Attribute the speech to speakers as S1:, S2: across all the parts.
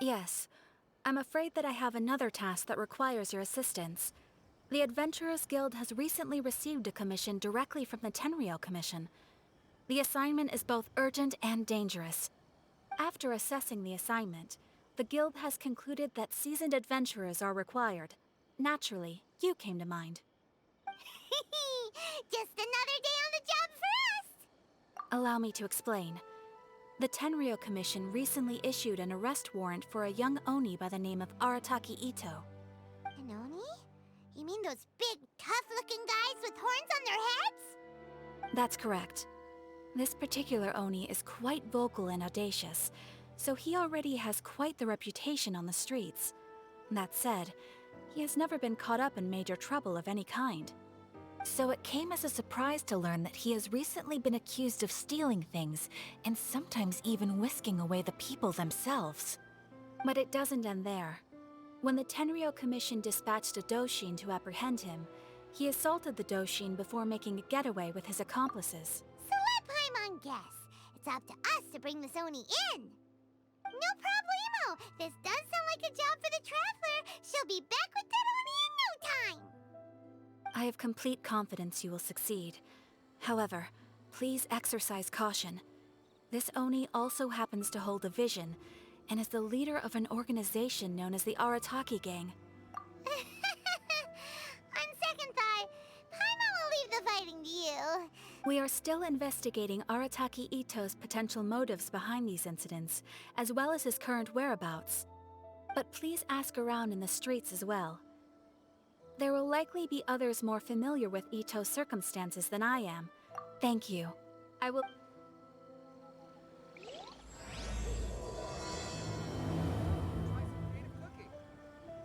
S1: Yes. I'm afraid that I have another task that requires your assistance. The Adventurers Guild has recently received a commission directly from the Tenryou Commission. The assignment is both urgent and dangerous. After assessing the assignment, the Guild has concluded that seasoned adventurers are required. Naturally, you came to mind.
S2: Just another day on the job for us!
S1: Allow me to explain. The Tenryou Commission recently issued an arrest warrant for a young Oni by the name of Arataki Itto.
S2: An Oni? You mean those big, tough-looking guys with horns on their heads?
S1: That's correct. This particular Oni is quite vocal and audacious, so he already has quite the reputation on the streets. That said, he has never been caught up in major trouble of any kind. So it came as a surprise to learn that he has recently been accused of stealing things, and sometimes even whisking away the people themselves. But it doesn't end there. When the Tenryou Commission dispatched a Doshin to apprehend him, he assaulted the Doshin before making a getaway with his accomplices.
S2: So let Paimon guess. It's up to us to bring this Oni in. No problemo! This does sound like a job for the Traveler. She'll be back with that Oni in no time.
S1: I have complete confidence you will succeed. However, please exercise caution. This Oni also happens to hold a vision, and is the leader of an organization known as the Arataki Gang.
S2: On second thought, Paimon will leave the fighting to you.
S1: We are still investigating Arataki Itto's potential motives behind these incidents, as well as his current whereabouts. But please ask around in the streets as well. There will likely be others more familiar with Itto's circumstances than I am. Thank you. I will...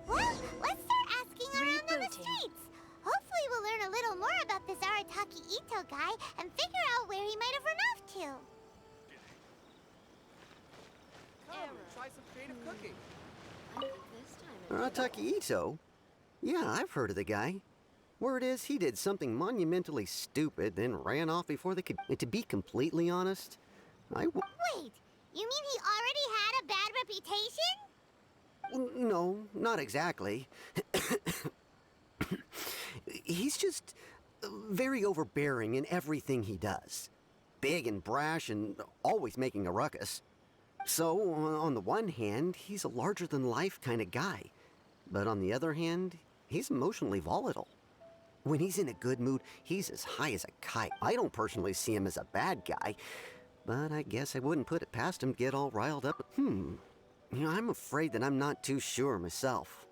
S2: Well, let's start asking around on the streets. Hopefully we'll learn a little more about this Arataki Itto guy and figure out where he might have run off to.
S3: Come, try some creative cooking.
S4: Arataki Itto? Yeah, I've heard of the guy. Word is, he did something monumentally stupid, then ran off before they could... And to be completely honest,
S2: Wait, you mean he already had a bad reputation?
S4: No, not exactly. He's just very overbearing in everything he does. Big and brash and always making a ruckus. So, on the one hand, he's a larger-than-life kind of guy. But on the other hand, he's emotionally volatile. When he's in a good mood, he's as high as a kite. I don't personally see him as a bad guy, but I guess I wouldn't put it past him to get all riled up. You know, I'm afraid that I'm not too sure myself.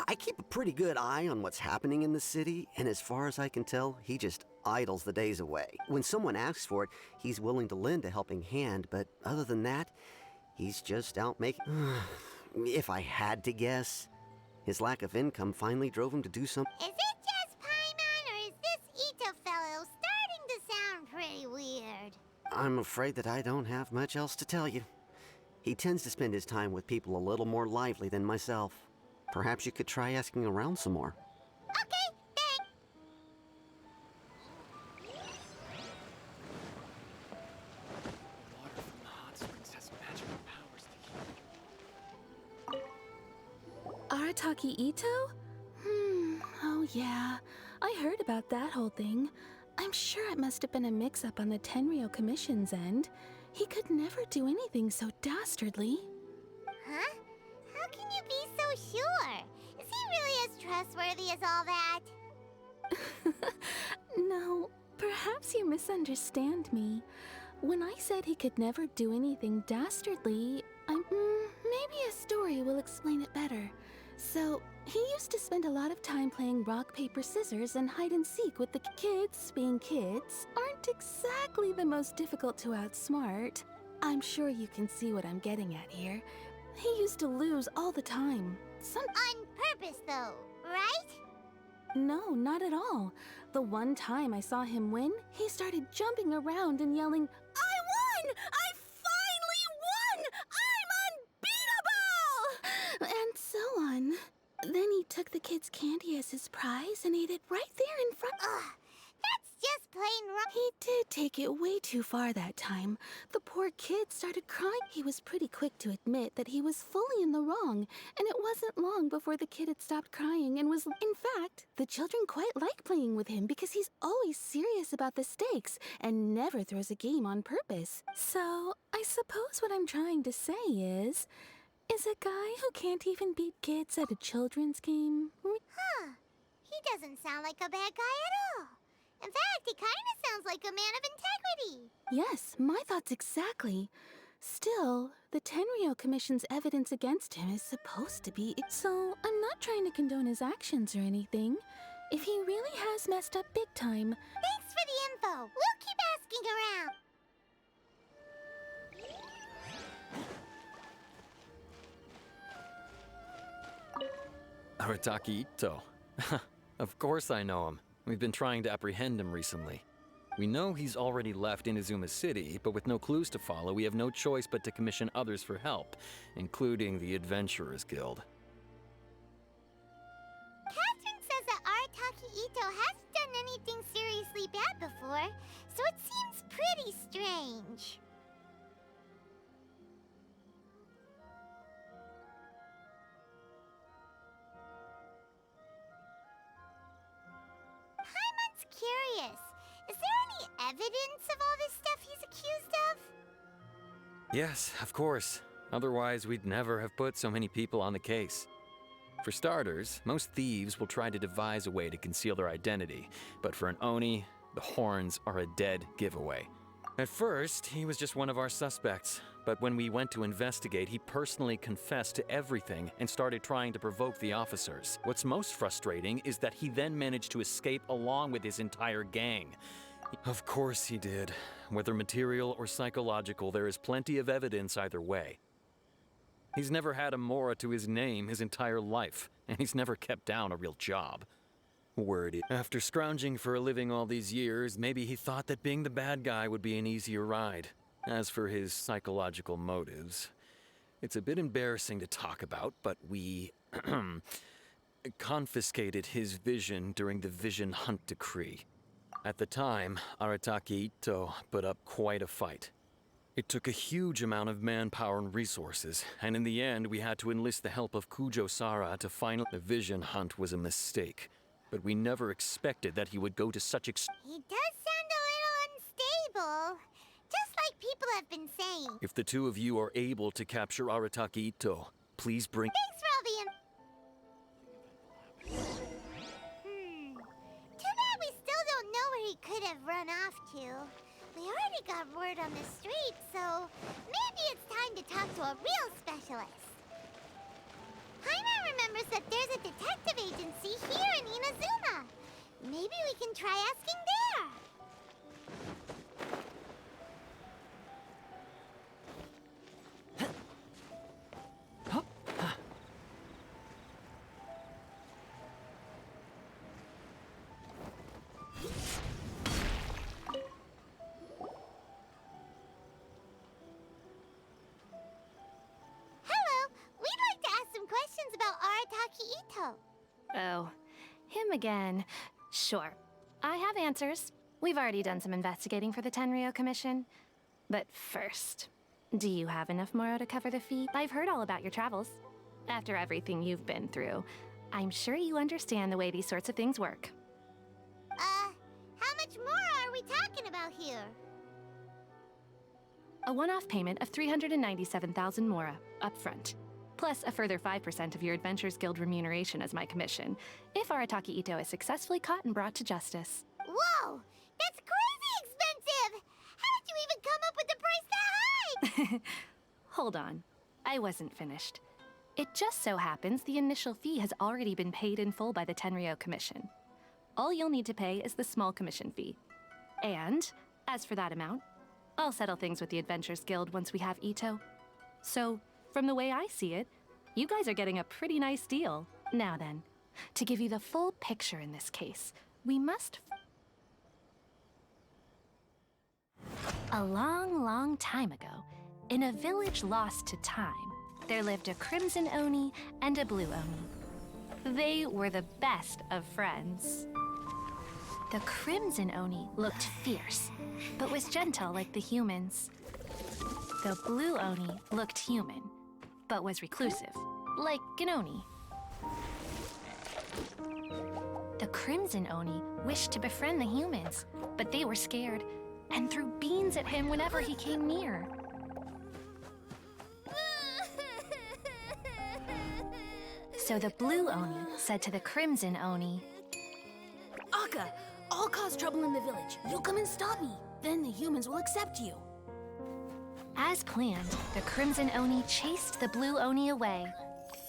S4: I keep a pretty good eye on what's happening in the city, and as far as I can tell, he just idles the days away. When someone asks for it, he's willing to lend a helping hand, but other than that, he's just out making... If I had to guess, his lack of income finally drove him to do something.
S2: Is it just Paimon, or is this Itto fellow starting to sound pretty weird?
S4: I'm afraid that I don't have much else to tell you. He tends to spend his time with people a little more lively than myself. Perhaps you could try asking around some more.
S2: Okay, thanks.
S3: Water from the hot springs has magical powers to
S5: Arataki Itto? Oh yeah. I heard about that whole thing. I'm sure it must have been a mix-up on the Tenryou Commission's end. He could never do anything so dastardly.
S2: Huh? How can you be so sure? Is he really as trustworthy as all that?
S5: No, perhaps you misunderstand me. When I said he could never do anything dastardly, maybe a story will explain it better. So, he used to spend a lot of time playing rock, paper, scissors and hide and seek with the kids. Being kids aren't exactly the most difficult to outsmart. I'm sure you can see what I'm getting at here. He used to lose all the time.
S2: On purpose, though, right?
S5: No, not at all. The one time I saw him win, he started jumping around and yelling, "I won! I finally won! I'm unbeatable!" And so on. Then he took the kids' candy as his prize and ate it right there in front.
S2: Ugh, that's just plain wrong.
S5: He did take it way too far that time. The poor kid started crying. He was pretty quick to admit that he was fully in the wrong, and it wasn't long before the kid had stopped crying and was... In fact, the children quite like playing with him because he's always serious about the stakes and never throws a game on purpose. So, I suppose what I'm trying to say is a guy who can't even beat kids at a children's game...
S2: Huh. He doesn't sound like a bad guy at all. In fact, he kind of sounds like a man of integrity.
S5: Yes, my thoughts exactly. Still, the Tenryou Commission's evidence against him is supposed to be... So, I'm not trying to condone his actions or anything. If he really has messed up big time...
S2: Thanks for the info. We'll keep asking around.
S3: Arataki Itto. Of course I know him. We've been trying to apprehend him recently. We know he's already left Inazuma City, but with no clues to follow, we have no choice but to commission others for help, including the Adventurers Guild.
S2: Catherine says that Arataki Itto hasn't done anything seriously bad before, so it seems pretty strange. Paimon's curious. Is there any evidence of all this stuff he's accused of?
S3: Yes, of course. Otherwise, we'd never have put so many people on the case. For starters, most thieves will try to devise a way to conceal their identity, but for an Oni, the horns are a dead giveaway. At first, he was just one of our suspects, but when we went to investigate, he personally confessed to everything and started trying to provoke the officers. What's most frustrating is that he then managed to escape along with his entire gang. Of course he did. Whether material or psychological, there is plenty of evidence either way. He's never had a Mora to his name his entire life, and he's never kept down a real job. Wordy. After scrounging for a living all these years, maybe he thought that being the bad guy would be an easier ride. As for his psychological motives, it's a bit embarrassing to talk about, but we confiscated his vision during the Vision Hunt Decree. At the time, Arataki Itto put up quite a fight. It took a huge amount of manpower and resources, and in the end, we had to enlist the help of Kujo-Sara to finally... The Vision Hunt was a mistake, but we never expected that he would go to such
S2: He does sound a little unstable, just like people have been saying.
S3: If the two of you are able to capture Arataki Itto, please bring...
S2: Thanks for all the Too bad we still don't know where he could have run off to. We already got word on the street, so maybe it's time to talk to a real specialist. Paimon remembers that there's a detective agency here in Inazuma. Maybe we can try asking there. Itto.
S6: Oh, him again. Sure. I have answers. We've already done some investigating for the Tenryou Commission. But first, do you have enough Moro to cover the fee? I've heard all about your travels. After everything you've been through, I'm sure you understand the way these sorts of things work.
S2: How much more are we talking about here?
S6: A one-off payment of 397,000 Mora, upfront. Plus a further 5% of your Adventurers Guild remuneration as my commission, if Arataki Itto is successfully caught and brought to justice.
S2: Whoa! That's crazy expensive! How did you even come up with the price that high?
S6: Hold on. I wasn't finished. It just so happens the initial fee has already been paid in full by the Tenryou Commission. All you'll need to pay is the small commission fee. And, as for that amount, I'll settle things with the Adventurers Guild once we have Itto. So, from the way I see it, you guys are getting a pretty nice deal. Now then, to give you the full picture in this case, we must... A long, long time ago, in a village lost to time, there lived a Crimson Oni and a Blue Oni. They were the best of friends. The Crimson Oni looked fierce, but was gentle like the humans. The Blue Oni looked human, but was reclusive, like an Oni. The Crimson Oni wished to befriend the humans, but they were scared and threw beans at him whenever he came near. So the Blue Oni said to the Crimson Oni,
S5: Akka, I'll cause trouble in the village. You'll come and stop me. Then the humans will accept you.
S6: As planned, the Crimson Oni chased the Blue Oni away.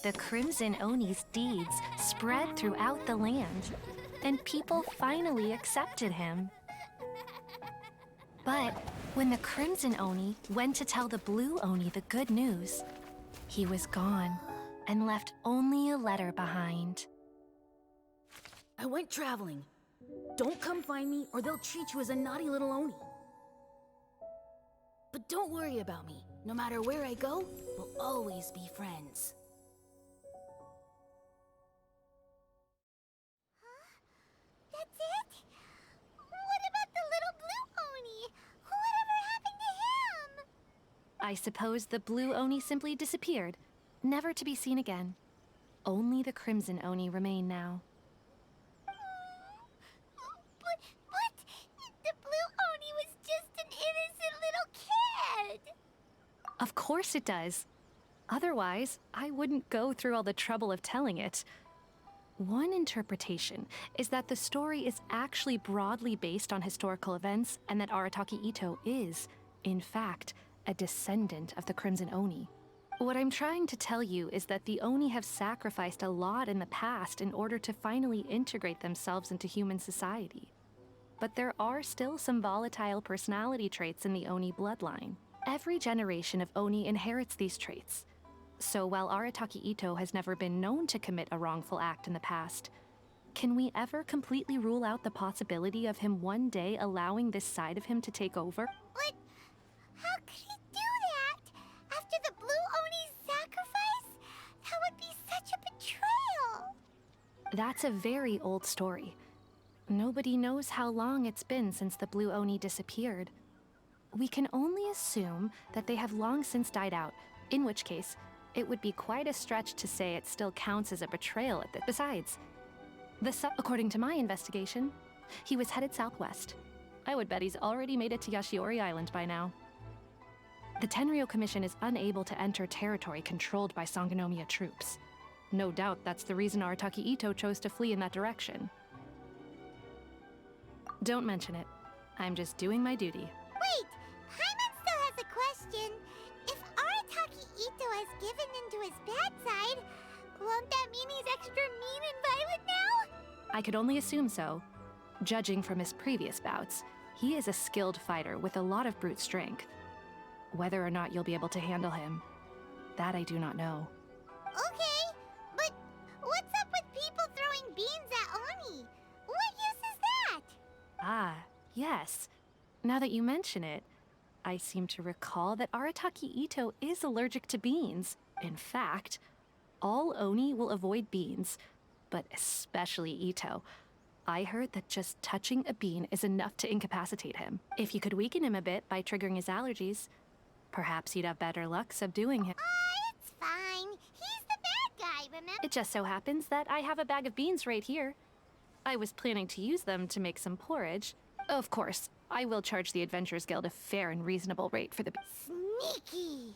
S6: The Crimson Oni's deeds spread throughout the land, and people finally accepted him. But when the Crimson Oni went to tell the Blue Oni the good news, he was gone and left only a letter behind.
S5: I went traveling. Don't come find me or they'll treat you as a naughty little Oni. But don't worry about me. No matter where I go, we'll always be friends.
S2: That's it? What about the little Blue Oni? Whatever happened to him?
S6: I suppose the Blue Oni simply disappeared, never to be seen again. Only the Crimson Oni remain now.
S2: But the Blue Oni was just an innocent little kid.
S6: Of course it does. Otherwise, I wouldn't go through all the trouble of telling it. One interpretation is that the story is actually broadly based on historical events and that Arataki Itto is, in fact, a descendant of the Crimson Oni. What I'm trying to tell you is that the Oni have sacrificed a lot in the past in order to finally integrate themselves into human society. But there are still some volatile personality traits in the Oni bloodline. Every generation of Oni inherits these traits. So while Arataki Itto has never been known to commit a wrongful act in the past, can we ever completely rule out the possibility of him one day allowing this side of him to take over?
S2: But how could he do that? After the Blue Oni's sacrifice? That would be such a betrayal.
S6: That's a very old story. Nobody knows how long it's been since the Blue Oni disappeared. We can only assume that they have long since died out, in which case, it would be quite a stretch to say it still counts as a betrayal at this. Besides, according to my investigation, he was headed southwest. I would bet he's already made it to Yashiori Island by now. The Tenryou Commission is unable to enter territory controlled by Sangonomiya troops. No doubt that's the reason Arataki Itto chose to flee in that direction. Don't mention it. I'm just doing my duty.
S2: Wait, Paimon still has a question. If Arataki Itto has given into his bad side, won't that mean he's extra mean and violent now?
S6: I could only assume so. Judging from his previous bouts, he is a skilled fighter with a lot of brute strength. Whether or not you'll be able to handle him, that I do not know.
S2: Okay, but what's up with people throwing beans at Oni? What use is that?
S6: Ah, yes. Now that you mention it, I seem to recall that Arataki Itto is allergic to beans. In fact, all Oni will avoid beans, but especially Itto. I heard that just touching a bean is enough to incapacitate him. If you could weaken him a bit by triggering his allergies, perhaps you'd have better luck subduing him.
S2: It's fine. He's the bad guy, remember?
S6: It just so happens that I have a bag of beans right here. I was planning to use them to make some porridge. Of course, I will charge the Adventurers Guild a fair and reasonable rate for the...
S2: Sneaky.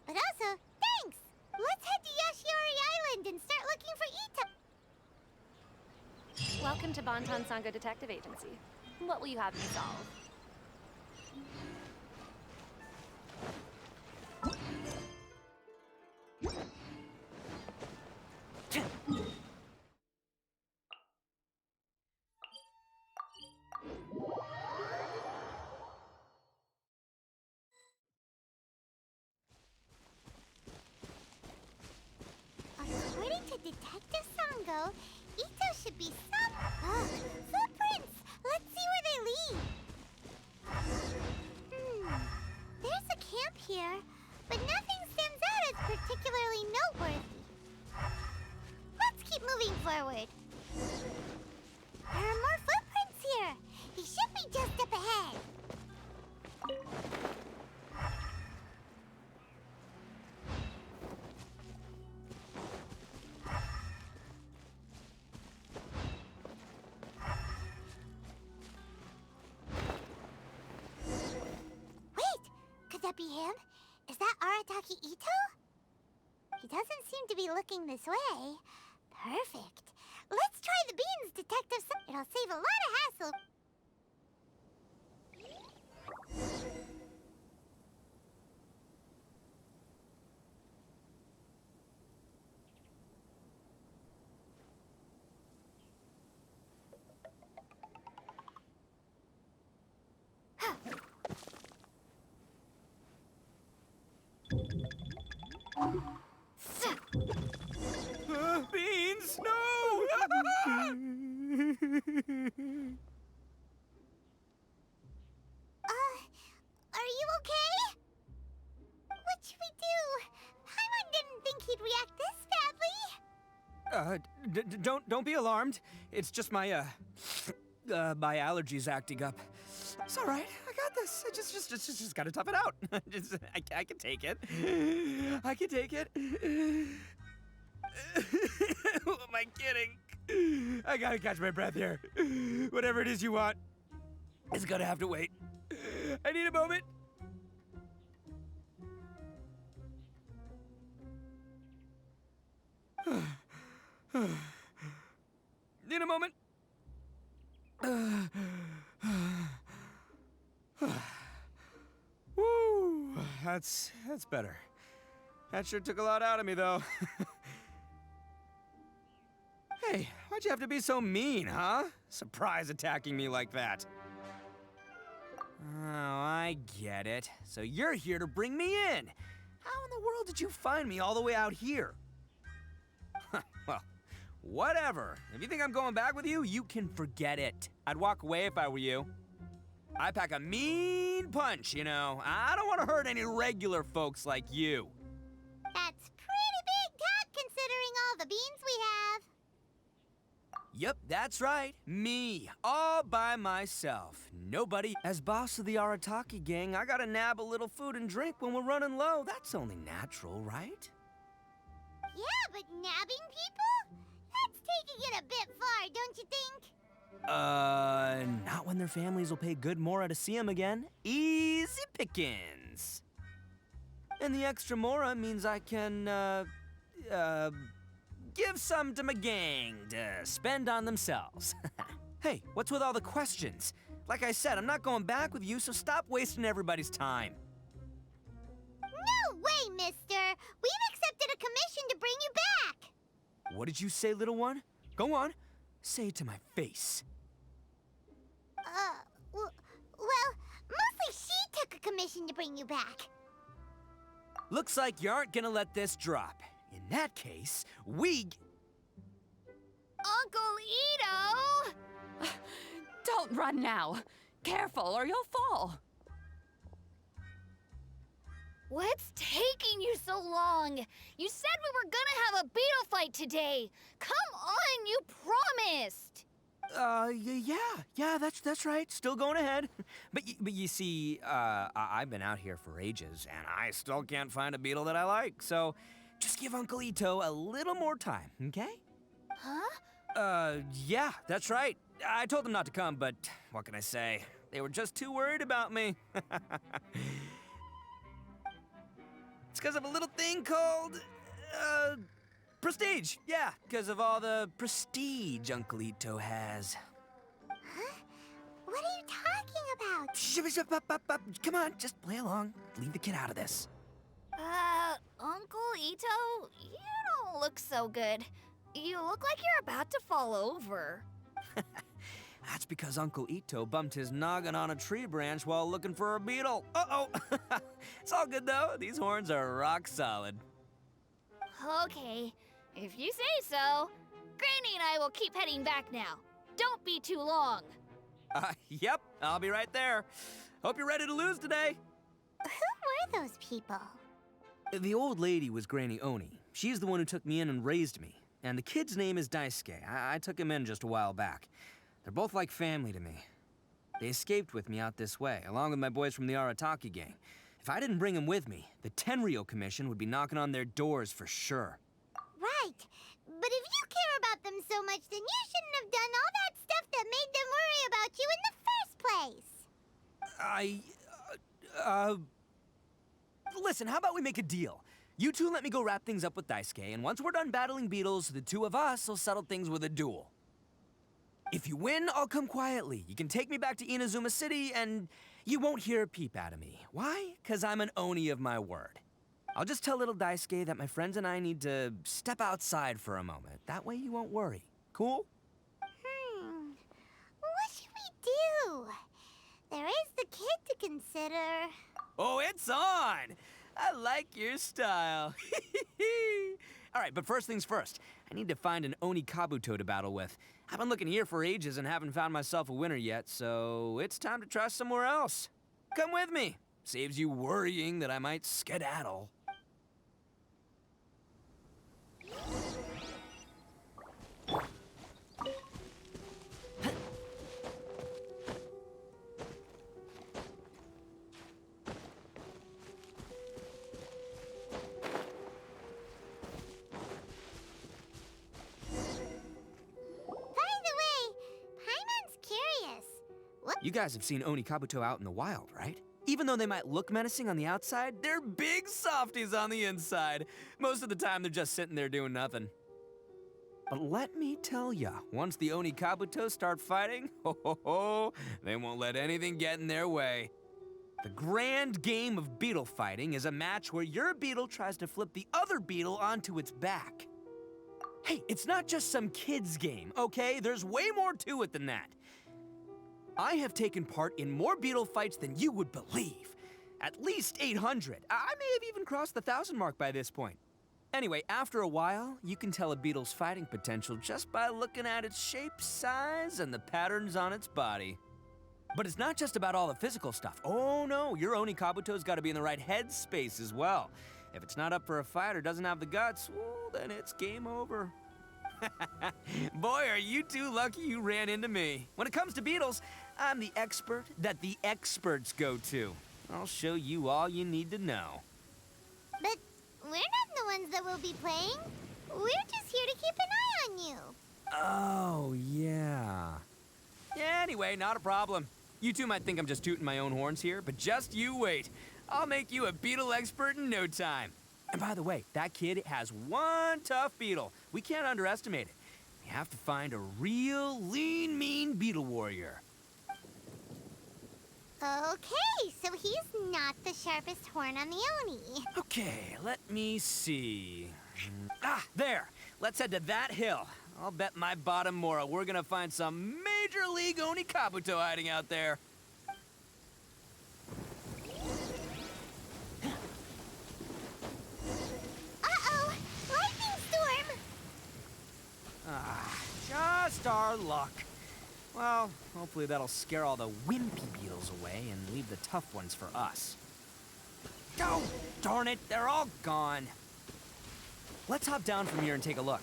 S2: But also, thanks. Let's head to Yashiori Island and start looking for Itto.
S6: Welcome to Bonton Sango Detective Agency. What will you have me solve?
S2: According to Detective Sango, Itto should be some... footprints! Let's see where they lead. There's a camp here, but nothing stands out as particularly noteworthy. Let's keep moving forward. There are more footprints here. that be him? Is that Arataki Itto? He doesn't seem to be looking this way. Perfect. Let's try the beans, Detective. It'll save a lot of hassle.
S7: Beans, no!
S2: Are you okay? What should we do? Paimon didn't think he'd react this badly.
S7: Don't be alarmed. It's just my my allergies acting up. It's all right. I got this. I just gotta tough it out. I can take it. I can take it. Who am I kidding? I gotta catch my breath here. Whatever it is you want, it's gonna have to wait. I need a moment. Need a moment. Woo, that's better. That sure took a lot out of me, though. Hey, why'd you have to be so mean, huh? Surprise attacking me like that. Oh, I get it. So you're here to bring me in. How in the world did you find me all the way out here? Well, whatever. If you think I'm going back with you, you can forget it. I'd walk away if I were you. I pack a mean punch, you know. I don't want to hurt any regular folks like you.
S2: That's pretty big talk considering all the beans we have.
S7: Yep, that's right. Me, all by myself. Nobody. As boss of the Arataki gang, I gotta nab a little food and drink when we're running low. That's only natural, right?
S2: Yeah, but nabbing people? That's taking it a bit far, don't you think?
S7: Not when their families will pay good Mora to see them again. Easy pickings. And the extra Mora means I can, give some to my gang to spend on themselves. Hey, what's with all the questions? Like I said, I'm not going back with you, so stop wasting everybody's time.
S2: No way, mister! We've accepted a commission to bring you back!
S7: What did you say, little one? Go on. Say it to my face.
S2: Well, mostly she took a commission to bring you back.
S7: Looks like you aren't gonna let this drop. In that case,
S6: Uncle Itto!
S8: Don't run now. Careful or you'll fall.
S9: What's taking you so long? You said we were gonna have a beetle fight today. Come on, you promised.
S7: Yeah, that's right. Still going ahead. But you see, I've been out here for ages, and I still can't find a beetle that I like. So, just give Uncle Itto a little more time, okay?
S9: Huh?
S7: Yeah, that's right. I told them not to come, but what can I say? They were just too worried about me. It's because of a little thing called, prestige. Yeah, because of all the prestige Uncle Itto has.
S2: Huh? What are you talking about?
S7: Come on, just play along. Leave the kid out of this.
S9: Uncle Itto, you don't look so good. You look like you're about to fall over.
S7: That's because Uncle Itto bumped his noggin on a tree branch while looking for a beetle. Uh-oh. It's all good, though. These horns are rock solid.
S9: Okay, if you say so. Granny and I will keep heading back now. Don't be too long.
S7: Yep, I'll be right there. Hope you're ready to lose today.
S2: Who were those people?
S7: The old lady was Granny Oni. She's the one who took me in and raised me. And the kid's name is Daisuke. I took him in just a while back. They're both like family to me. They escaped with me out this way, along with my boys from the Arataki gang. If I didn't bring them with me, the Tenryou Commission would be knocking on their doors for sure.
S2: Right. But if you care about them so much, then you shouldn't have done all that stuff that made them worry about you in the first place.
S7: Listen, how about we make a deal? You two let me go wrap things up with Daisuke, and once we're done battling beetles, the two of us will settle things with a duel. If you win, I'll come quietly. You can take me back to Inazuma City, and you won't hear a peep out of me. Why? 'Cause I'm an Oni of my word. I'll just tell little Daisuke that my friends and I need to step outside for a moment. That way you won't worry. Cool?
S2: What should we do? There is the kid to consider.
S7: Oh, it's on! I like your style. All right, but first things first. I need to find an Oni Kabuto to battle with. I've been looking here for ages and haven't found myself a winner yet, so it's time to try somewhere else. Come with me. Saves you worrying that I might skedaddle. You guys have seen Oni Kabuto out in the wild, right? Even though they might look menacing on the outside, they're big softies on the inside. Most of the time, they're just sitting there doing nothing. But let me tell ya, once the Oni Kabuto start fighting, they won't let anything get in their way. The grand game of beetle fighting is a match where your beetle tries to flip the other beetle onto its back. Hey, it's not just some kid's game, okay? There's way more to it than that. I have taken part in more beetle fights than you would believe. At least 800. I may have even crossed the 1,000 mark by this point. Anyway, after a while, you can tell a beetle's fighting potential just by looking at its shape, size, and the patterns on its body. But it's not just about all the physical stuff. Oh no, your Oni Kabuto's gotta be in the right headspace as well. If it's not up for a fight or doesn't have the guts, well, then it's game over. Boy, are you two lucky you ran into me. When it comes to beetles, I'm the expert that the experts go to. I'll show you all you need to know.
S2: But we're not the ones that will be playing. We're just here to keep an eye on you.
S7: Oh, yeah. Anyway, not a problem. You two might think I'm just tooting my own horns here, but just you wait. I'll make you a beetle expert in no time. And by the way, that kid has one tough beetle. We can't underestimate it. We have to find a real lean, mean beetle warrior.
S2: Okay, so he's not the sharpest horn on the Oni.
S7: Okay, let me see. Ah, there. Let's head to that hill. I'll bet my bottom moral we're gonna find some major league Oni Kabuto hiding out there.
S2: Uh-oh! Lightning storm!
S7: Just our luck. Well, hopefully that'll scare all the wimpy beetles away and leave the tough ones for us. Oh, darn it, they're all gone. Let's hop down from here and take a look.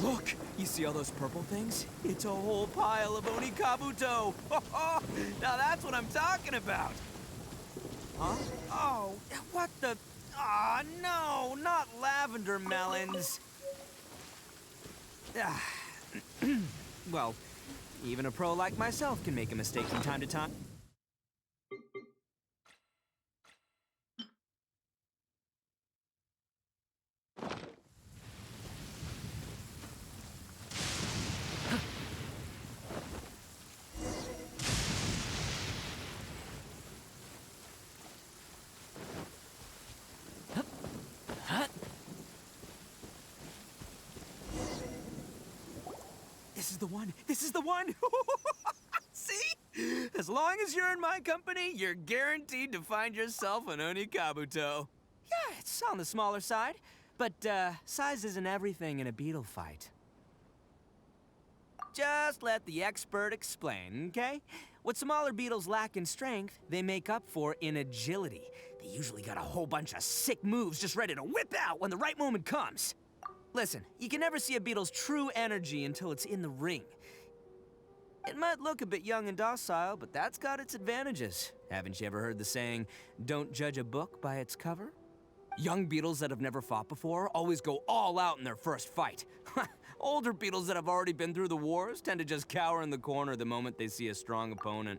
S7: Look, you see all those purple things? It's a whole pile of Oni Kabuto. Now that's what I'm talking about. Huh? Oh, what the? Ah, no, not lavender melons. Well, even a pro like myself can make a mistake from time to time. This is the one! This is the one! See? As long as you're in my company, you're guaranteed to find yourself an Oni Kabuto. Yeah, it's on the smaller side, but size isn't everything in a beetle fight. Just let the expert explain, okay? What smaller beetles lack in strength, they make up for in agility. They usually got a whole bunch of sick moves just ready to whip out when the right moment comes. Listen, you can never see a beetle's true energy until it's in the ring. It might look a bit young and docile, but that's got its advantages. Haven't you ever heard the saying, don't judge a book by its cover? Young beetles that have never fought before always go all out in their first fight. Older beetles that have already been through the wars tend to just cower in the corner the moment they see a strong opponent.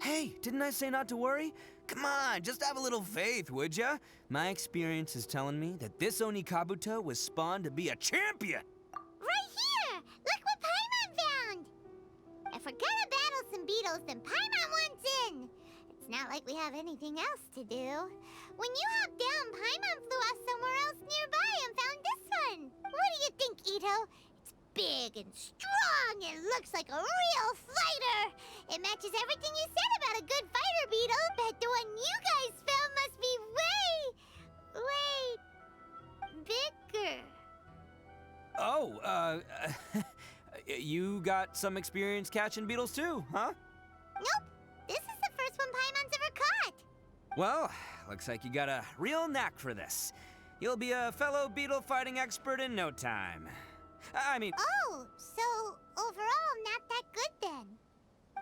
S7: Hey, didn't I say not to worry? Come on, just have a little faith, would ya? My experience is telling me that this Oni Kabuto was spawned to be a champion!
S2: Right here! Look what Paimon found! If we're gonna battle some beetles, then Paimon wants in! It's not like we have anything else to do. When you hopped down, Paimon flew off somewhere else nearby and found this one! What do you think, Itto? It's big and strong and looks like a real fighter! It matches everything you said about a good fighter beetle, but the one you guys found must be way bigger.
S7: Oh, you got some experience catching beetles too, huh?
S2: Nope. This is the first one Paimon's ever caught.
S7: Well, looks like you got a real knack for this. You'll be a fellow beetle fighting expert in no time. I mean...
S2: Oh, so overall not that good then.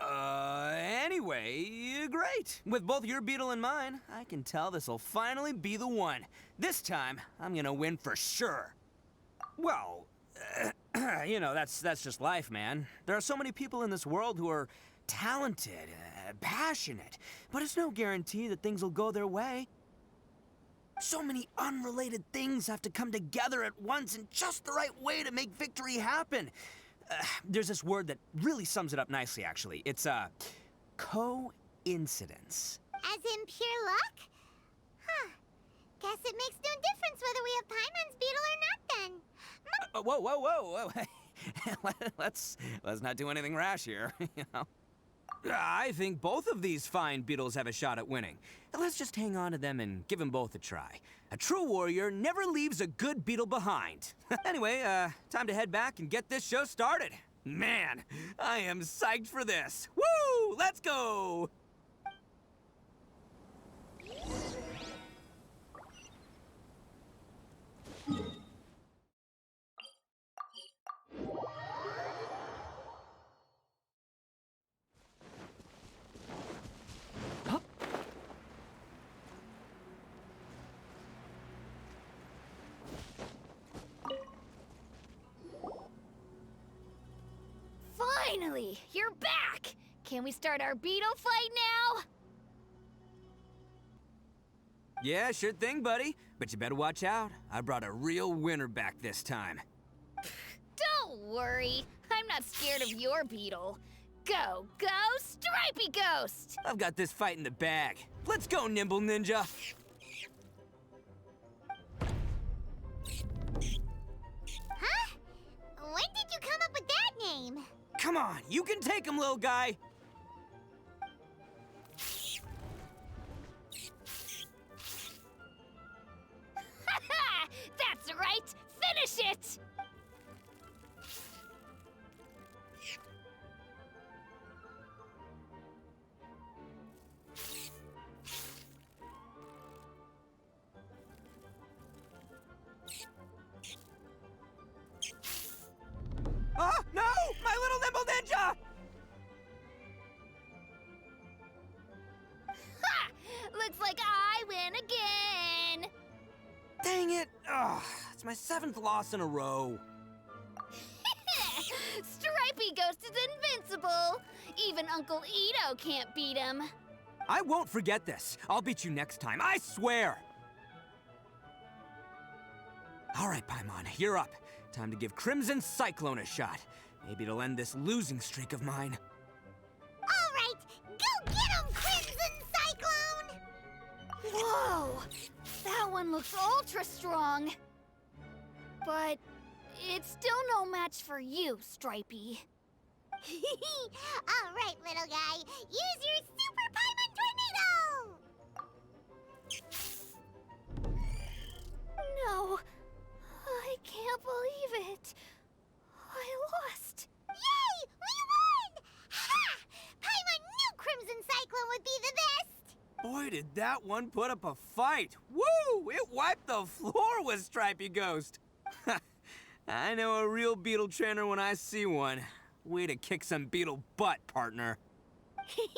S7: Anyway, great. With both your beetle and mine, I can tell this'll finally be the one. This time, I'm gonna win for sure. Well, you know, that's just life, man. There are so many people in this world who are talented, passionate, but it's no guarantee that things will go their way. So many unrelated things have to come together at once in just the right way to make victory happen. There's this word that really sums it up nicely, actually. It's, coincidence.
S2: As in pure luck? Huh. Guess it makes no difference whether we have Paimon's beetle or not then.
S7: Whoa. let's not do anything rash here, you know. I think both of these fine beetles have a shot at winning. Let's just hang on to them and give them both a try. A true warrior never leaves a good beetle behind. Anyway, time to head back and get this show started. Man, I am psyched for this. Woo! Let's go!
S9: Finally, you're back! Can we start our beetle fight now?
S7: Yeah, sure thing, buddy. But you better watch out. I brought a real winner back this time.
S9: Don't worry, I'm not scared of your beetle. Go, Stripey Ghost!
S7: I've got this fight in the bag. Let's go, Nimble Ninja!
S2: Huh? When did you come up with that name?
S7: Come on, you can take him, little guy!
S9: That's right! Finish it!
S7: Oh, no! My little Nimble Ninja!
S9: Ha! Looks like I win again!
S7: Dang it! Ugh, it's my 7th loss in a row.
S9: Stripey Ghost is invincible! Even Uncle Itto can't beat him.
S7: I won't forget this. I'll beat you next time, I swear! All right, Paimon, you're up. Time to give Crimson Cyclone a shot. Maybe it'll end this losing streak of mine.
S2: All right, go get him, Crimson Cyclone!
S9: Whoa! That one looks ultra strong. But it's still no match for you, Stripey.
S2: All right, little guy, use your Super Paimon Tornado!
S9: No, I can't believe it. I lost.
S2: Yay! We won! Ha! Paimon knew Crimson Cyclone would be the best!
S7: Boy, did that one put up a fight. Woo! It wiped the floor with Stripey Ghost. I know a real beetle trainer when I see one. Way to kick some beetle butt, partner.
S2: See?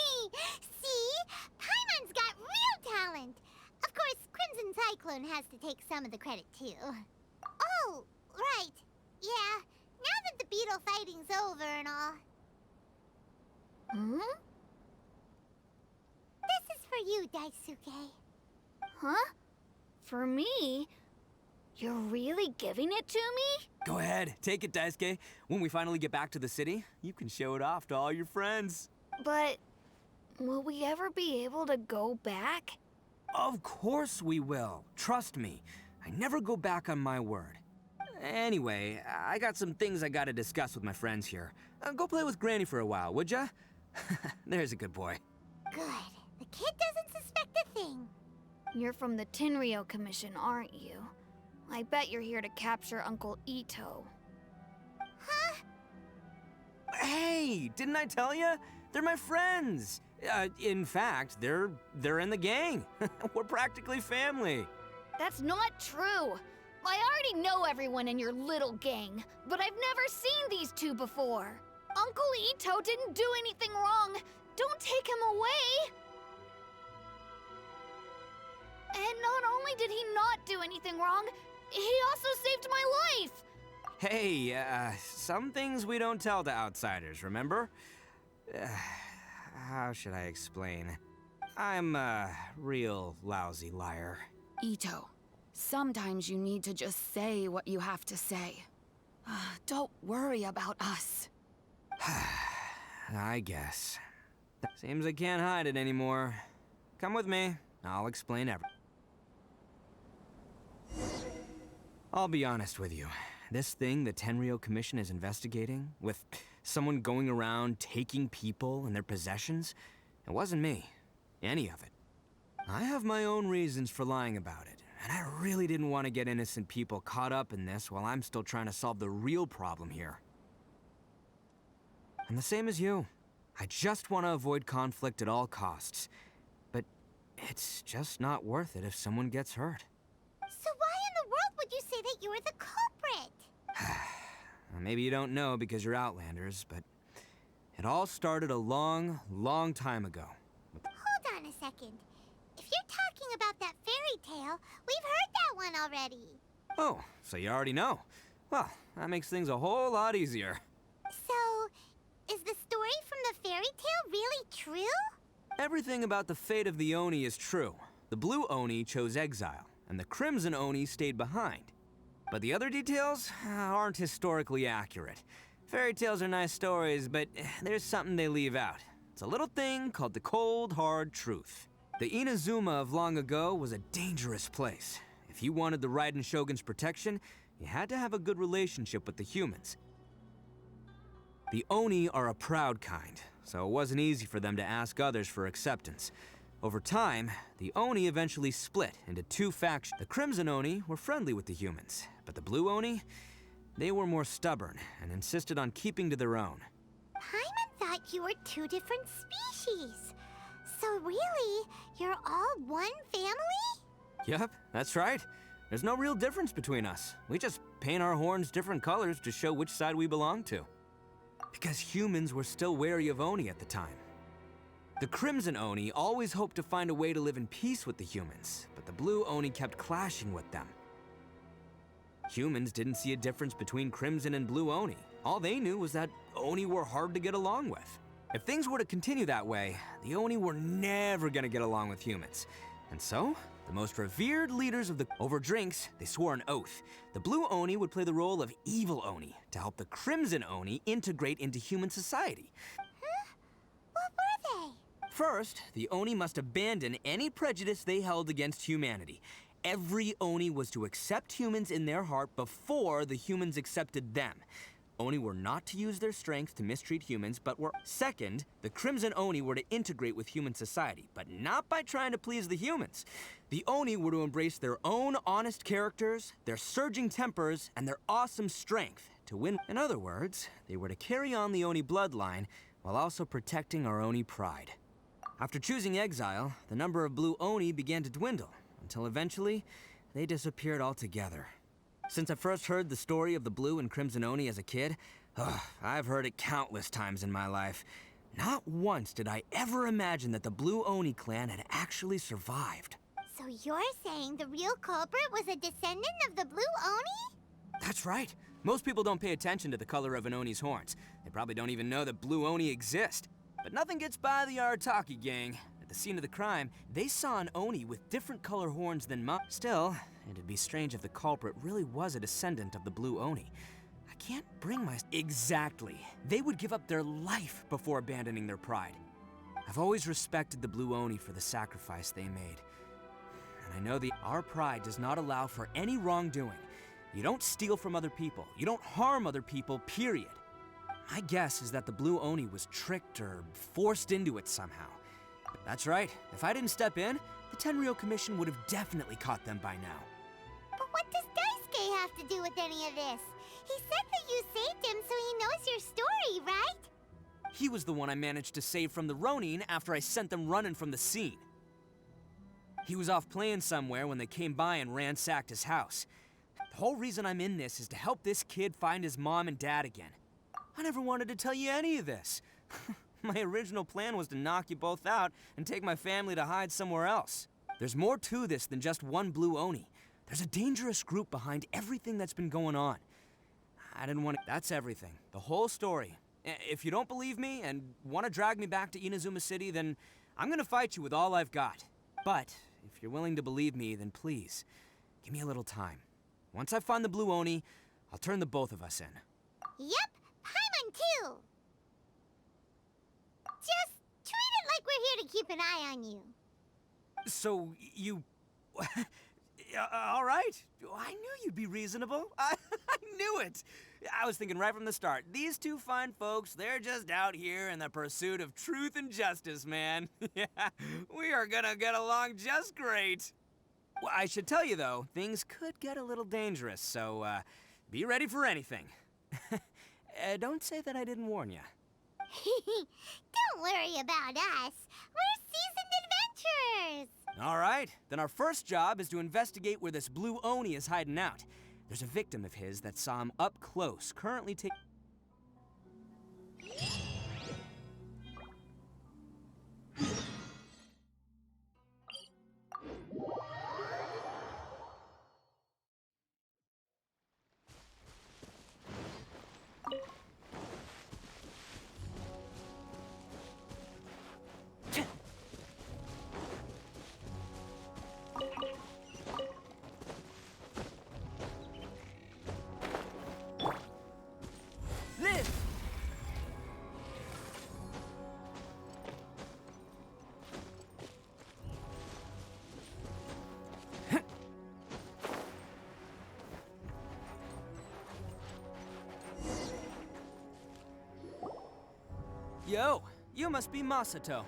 S2: Paimon's got real talent. Of course, Crimson Cyclone has to take some of the credit, too. Oh, right. Yeah, now that the beetle fighting's over and all.
S9: Hmm?
S2: you, Daisuke.
S9: Huh? For me? You're really giving it to me?
S7: Go ahead, take it, Daisuke. When we finally get back to the city, you can show it off to all your friends.
S9: But will we ever be able to go back?
S7: Of course we will. Trust me. I never go back on my word. Anyway, I got some things I gotta discuss with my friends here. Go play with Granny for a while, would ya? There's a good boy.
S2: Good. The kid doesn't suspect a thing.
S9: You're from the Tenryou Commission, aren't you? I bet you're here to capture Uncle Itto.
S2: Huh?
S7: Hey, didn't I tell ya? They're my friends. In fact, they're in the gang. We're practically family.
S9: That's not true. I already know everyone in your little gang, but I've never seen these two before. Uncle Itto didn't do anything wrong. Don't take him away. And not only did he not do anything wrong, he also saved my life.
S7: Hey, some things we don't tell to outsiders, remember? How should I explain? I'm a real lousy liar.
S8: Itto, sometimes you need to just say what you have to say. Don't worry about us.
S7: I guess. Seems I can't hide it anymore. Come with me. I'll explain everything. I'll be honest with you. This thing the Tenryou Commission is investigating, with someone going around taking people and their possessions, it wasn't me. Any of it. I have my own reasons for lying about it, and I really didn't want to get innocent people caught up in this while I'm still trying to solve the real problem here. I'm the same as you. I just want to avoid conflict at all costs. But it's just not worth it if someone gets hurt.
S2: So why in the world would you say that you were the culprit?
S7: Maybe you don't know because you're Outlanders, but it all started a long, long time ago.
S2: Hold on a second. If you're talking about that fairy tale, we've heard that one already.
S7: Oh, so you already know. Well, that makes things a whole lot easier.
S2: So, is the story from the fairy tale really true?
S7: Everything about the fate of the Oni is true. The Blue Oni chose exile, and the Crimson Oni stayed behind. But the other details aren't historically accurate. Fairy tales are nice stories, but there's something they leave out. It's a little thing called the cold, hard truth. The Inazuma of long ago was a dangerous place. If you wanted the Raiden Shogun's protection, you had to have a good relationship with the humans. The Oni are a proud kind, so it wasn't easy for them to ask others for acceptance. Over time, the Oni eventually split into two factions. The Crimson Oni were friendly with the humans, but the Blue Oni, they were more stubborn and insisted on keeping to their own.
S2: Paimon thought you were two different species. So really, you're all one family?
S7: Yep, that's right. There's no real difference between us. We just paint our horns different colors to show which side we belong to. Because humans were still wary of Oni at the time. The Crimson Oni always hoped to find a way to live in peace with the humans, but the Blue Oni kept clashing with them. Humans didn't see a difference between Crimson and Blue Oni. All they knew was that Oni were hard to get along with. If things were to continue that way, the Oni were never gonna get along with humans. And so, the most revered leaders of the... Over drinks, they swore an oath. The Blue Oni would play the role of evil Oni to help the Crimson Oni integrate into human society.
S2: Huh? What were they?
S7: First, the Oni must abandon any prejudice they held against humanity. Every Oni was to accept humans in their heart before the humans accepted them. Oni were not to use their strength to mistreat humans, but were... Second, the Crimson Oni were to integrate with human society, but not by trying to please the humans. The Oni were to embrace their own honest characters, their surging tempers, and their awesome strength to win. In other words, they were to carry on the Oni bloodline while also protecting our Oni pride. After choosing exile, the number of Blue Oni began to dwindle, until eventually, they disappeared altogether. Since I first heard the story of the Blue and Crimson Oni as a kid, I've heard it countless times in my life. Not once did I ever imagine that the Blue Oni clan had actually survived.
S2: So you're saying the real culprit was a descendant of the Blue Oni?
S7: That's right. Most people don't pay attention to the color of an Oni's horns. They probably don't even know that Blue Oni exist. But nothing gets by the Arataki gang. At the scene of the crime, they saw an Oni with different color horns than mine. Still, it'd be strange if the culprit really was a descendant of the blue Oni. I can't bring my... Exactly. They would give up their life before abandoning their pride. I've always respected the blue Oni for the sacrifice they made. And I know our pride does not allow for any wrongdoing. You don't steal from other people. You don't harm other people, period. My guess is that the blue Oni was tricked or forced into it somehow. That's right. If I didn't step in, the Tenryou Commission would have definitely caught them by now.
S2: But what does Daisuke have to do with any of this? He said that you saved him so he knows your story, right?
S7: He was the one I managed to save from the Ronin after I sent them running from the scene. He was off playing somewhere when they came by and ransacked his house. The whole reason I'm in this is to help this kid find his mom and dad again. I never wanted to tell you any of this. My original plan was to knock you both out and take my family to hide somewhere else. There's more to this than just one blue Oni. There's a dangerous group behind everything that's been going on. I didn't want to... That's everything. The whole story. If you don't believe me and want to drag me back to Inazuma City, then I'm gonna fight you with all I've got. But if you're willing to believe me, then please, give me a little time. Once I find the blue Oni, I'll turn the both of us in.
S2: Yep, Paimon too. Just treat it like we're here to keep an eye on you.
S7: So, you... all right. I knew you'd be reasonable. I knew it. I was thinking right from the start, these two fine folks, they're just out here in the pursuit of truth and justice, man. Yeah, we are gonna get along just great. Well, I should tell you, though, things could get a little dangerous, so be ready for anything. Don't say that I didn't warn you.
S2: Don't worry about us. We're seasoned adventurers.
S7: All right, then our first job is to investigate where this blue Oni is hiding out. There's a victim of his that saw him up close, currently taking... Yo, you must be Masato.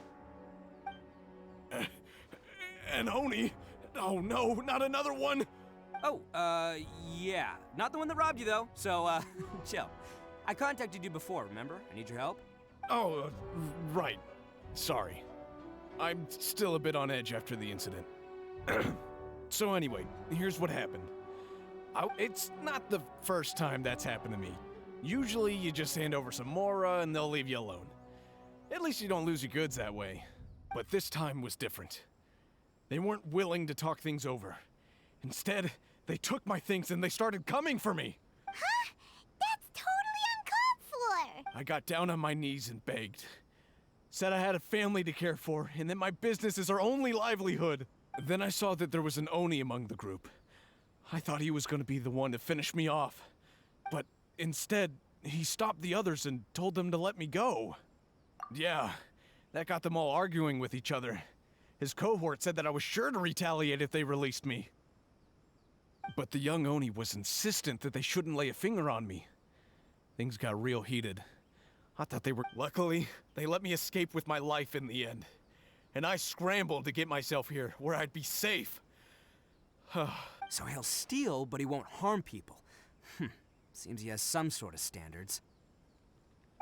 S10: An Oni? Oh no, not another one!
S7: Oh, yeah. Not the one that robbed you, though, so, chill. I contacted you before, remember? I need your help.
S10: Oh, right. Sorry. I'm still a bit on edge after the incident. So anyway, here's what happened. It's not the first time that's happened to me. Usually you just hand over some Mora and they'll leave you alone. At least you don't lose your goods that way. But this time was different. They weren't willing to talk things over. Instead, they took my things and they started coming for me.
S2: Huh? That's totally uncalled for.
S10: I got down on my knees and begged. Said I had a family to care for and that my business is our only livelihood. Then I saw that there was an Oni among the group. I thought he was going to be the one to finish me off. But instead, he stopped the others and told them to let me go. Yeah, that got them all arguing with each other. His cohort said that I was sure to retaliate if they released me. But the young Oni was insistent that they shouldn't lay a finger on me. Things got real heated. I thought they were... Luckily, they let me escape with my life in the end. And I scrambled to get myself here, where I'd be safe.
S7: So he'll steal, but he won't harm people. Seems he has some sort of standards.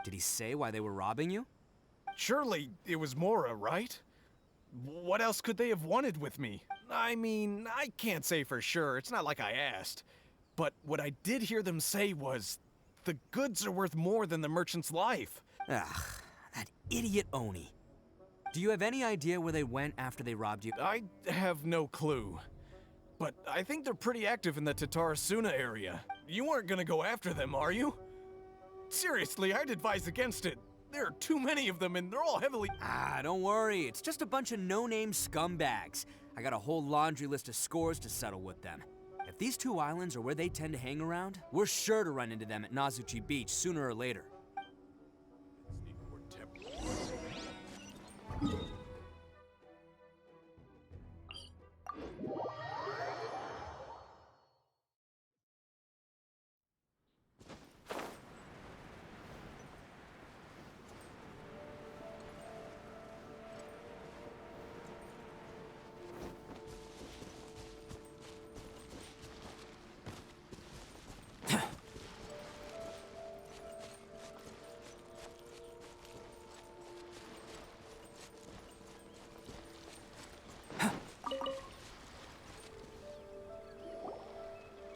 S7: Did he say why they were robbing you?
S10: Surely it was Mora, right? What else could they have wanted with me? I mean, I can't say for sure. It's not like I asked. But what I did hear them say was, the goods are worth more than the merchant's life.
S7: Ugh, that idiot Oni. Do you have any idea where they went after they robbed you?
S10: I have no clue. But I think they're pretty active in the Tatarasuna area. You aren't gonna go after them, are you? Seriously, I'd advise against it. There are too many of them, and they're all heavily...
S7: Ah, don't worry. It's just a bunch of no-name scumbags. I got a whole laundry list of scores to settle with them. If these two islands are where they tend to hang around, we're sure to run into them at Nazuchi Beach sooner or later.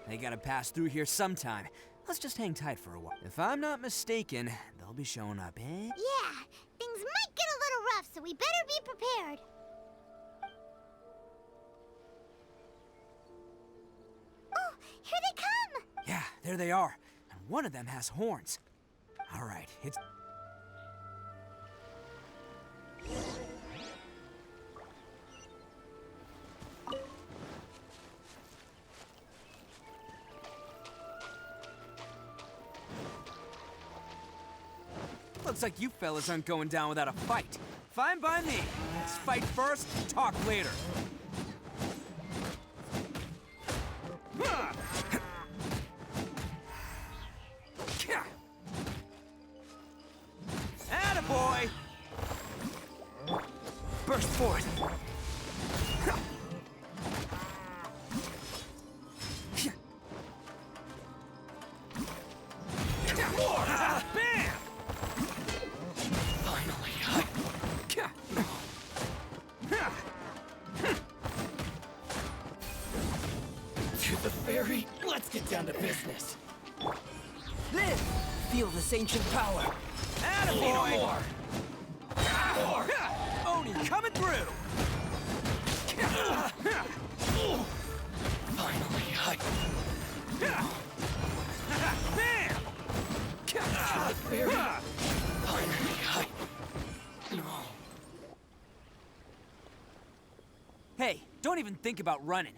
S7: They gotta pass through here sometime. Let's just hang tight for a while. If I'm not mistaken, they'll be showing up, eh?
S2: Yeah, things might get a little rough, so we better be prepared. Oh, here they come!
S7: Yeah, there they are. And one of them has horns. All right, it's... Looks like you fellas aren't going down without a fight. Fine by me. Let's fight first, talk later. Attaboy! Burst forth. Bam!
S11: To the ferry, let's get down to business.
S7: Live! Feel this ancient power. Attaboy!
S11: More.
S7: Oni coming through!
S11: Finally,
S7: Bam!
S11: to the ferry. Finally,
S7: Hey, don't even think about running.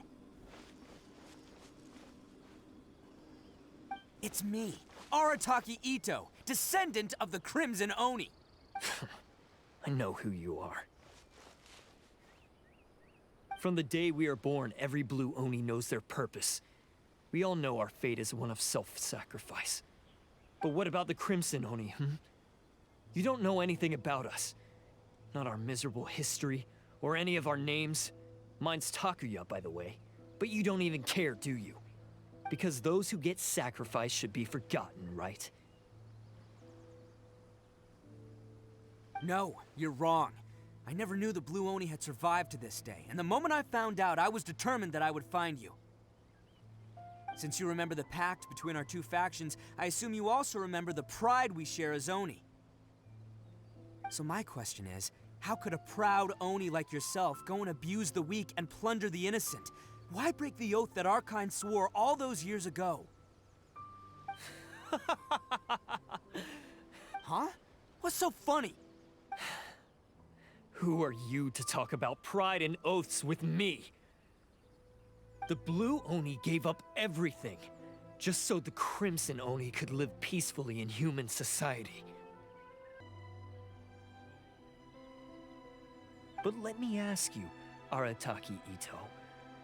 S7: It's me, Arataki Itto, descendant of the Crimson Oni.
S11: I know who you are. From the day we are born, every blue Oni knows their purpose. We all know our fate is one of self-sacrifice. But what about the Crimson Oni, You don't know anything about us. Not our miserable history, or any of our names. Mine's Takuya, by the way. But you don't even care, do you? Because those who get sacrificed should be forgotten, right?
S7: No, you're wrong. I never knew the Blue Oni had survived to this day, and the moment I found out, I was determined that I would find you. Since you remember the pact between our two factions, I assume you also remember the pride we share as Oni. So my question is, how could a proud Oni like yourself go and abuse the weak and plunder the innocent? Why break the oath that our kind swore all those years ago? Huh? What's so funny?
S11: Who are you to talk about pride and oaths with me? The Blue Oni gave up everything, just so the Crimson Oni could live peacefully in human society. But let me ask you, Arataki Itto,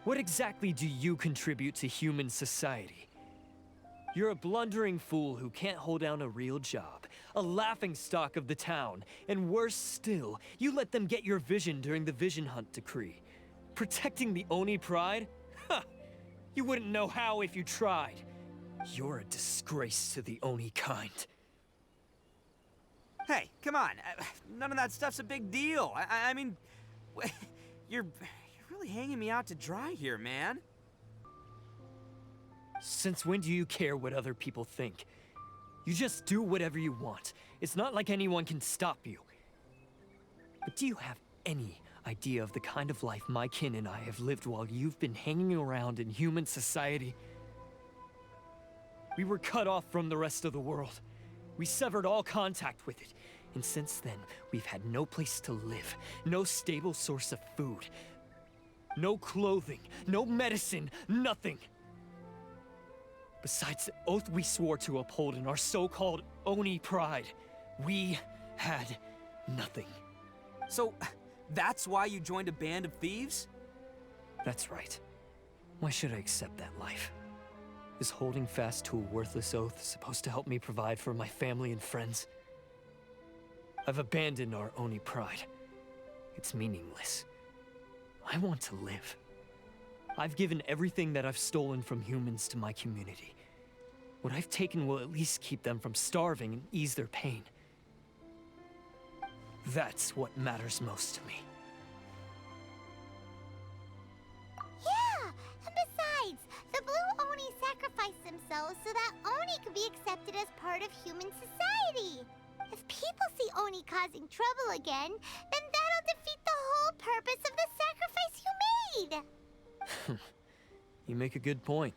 S11: what exactly do you contribute to human society? You're a blundering fool who can't hold down a real job, a laughingstock of the town, and worse still, you let them get your vision during the Vision Hunt decree. Protecting the Oni pride? Ha! You wouldn't know how if you tried. You're a disgrace to the Oni kind.
S7: Hey, come on. None of that stuff's a big deal. I mean, you're really hanging me out to dry here, man.
S11: Since when do you care what other people think? You just do whatever you want. It's not like anyone can stop you. But do you have any idea of the kind of life my kin and I have lived while you've been hanging around in human society? We were cut off from the rest of the world. We severed all contact with it. And since then, we've had no place to live, no stable source of food, no clothing, no medicine, nothing. Besides the oath we swore to uphold in our so-called Oni pride, we had nothing.
S7: So, that's why you joined a band of thieves?
S11: That's right. Why should I accept that life? Is holding fast to a worthless oath supposed to help me provide for my family and friends? I've abandoned our Oni pride. It's meaningless. I want to live. I've given everything that I've stolen from humans to my community. What I've taken will at least keep them from starving and ease their pain. That's what matters most to me.
S2: Yeah, and besides, the Blue Oni sacrificed themselves so that Oni could be accepted as part of human society. If people see Oni causing trouble again, then that'll defeat the whole purpose of the sacrifice you made.
S11: You make a good point.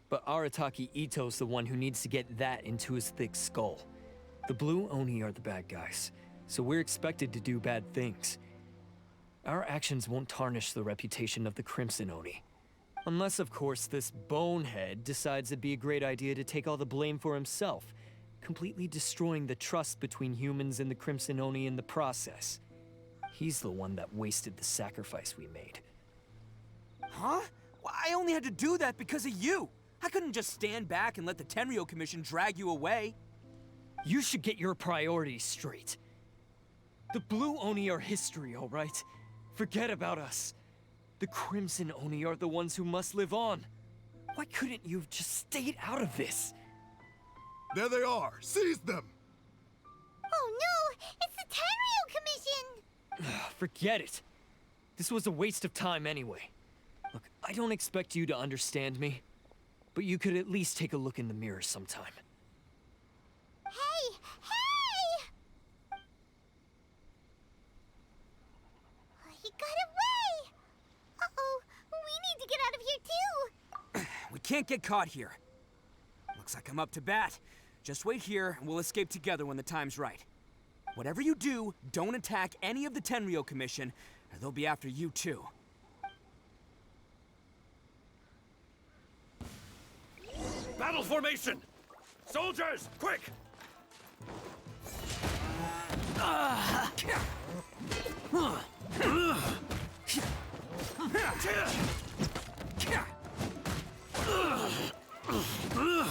S11: But Arataki Itto's the one who needs to get that into his thick skull. The Blue Oni are the bad guys, so we're expected to do bad things. Our actions won't tarnish the reputation of the Crimson Oni. Unless, of course, this bonehead decides it'd be a great idea to take all the blame for himself, completely destroying the trust between humans and the Crimson Oni in the process. He's the one that wasted the sacrifice we made.
S7: Huh? Well, I only had to do that because of you. I couldn't just stand back and let the Tenryou Commission drag you away.
S11: You should get your priorities straight. The Blue Oni are history, all right? Forget about us. The Crimson Oni are the ones who must live on. Why couldn't you have just stayed out of this?
S12: There they are! Seize them!
S2: Oh no! It's the Tenryou Commission!
S11: Forget it. This was a waste of time anyway. Look, I don't expect you to understand me, but you could at least take a look in the mirror sometime.
S2: Hey! Hey! He got away! Uh-oh, we need to get out of here too!
S7: We can't get caught here. Looks like I'm up to bat. Just wait here, and we'll escape together when the time's right. Whatever you do, don't attack any of the Tenryou Commission, or they'll be after you too.
S10: Battle formation! Soldiers, quick!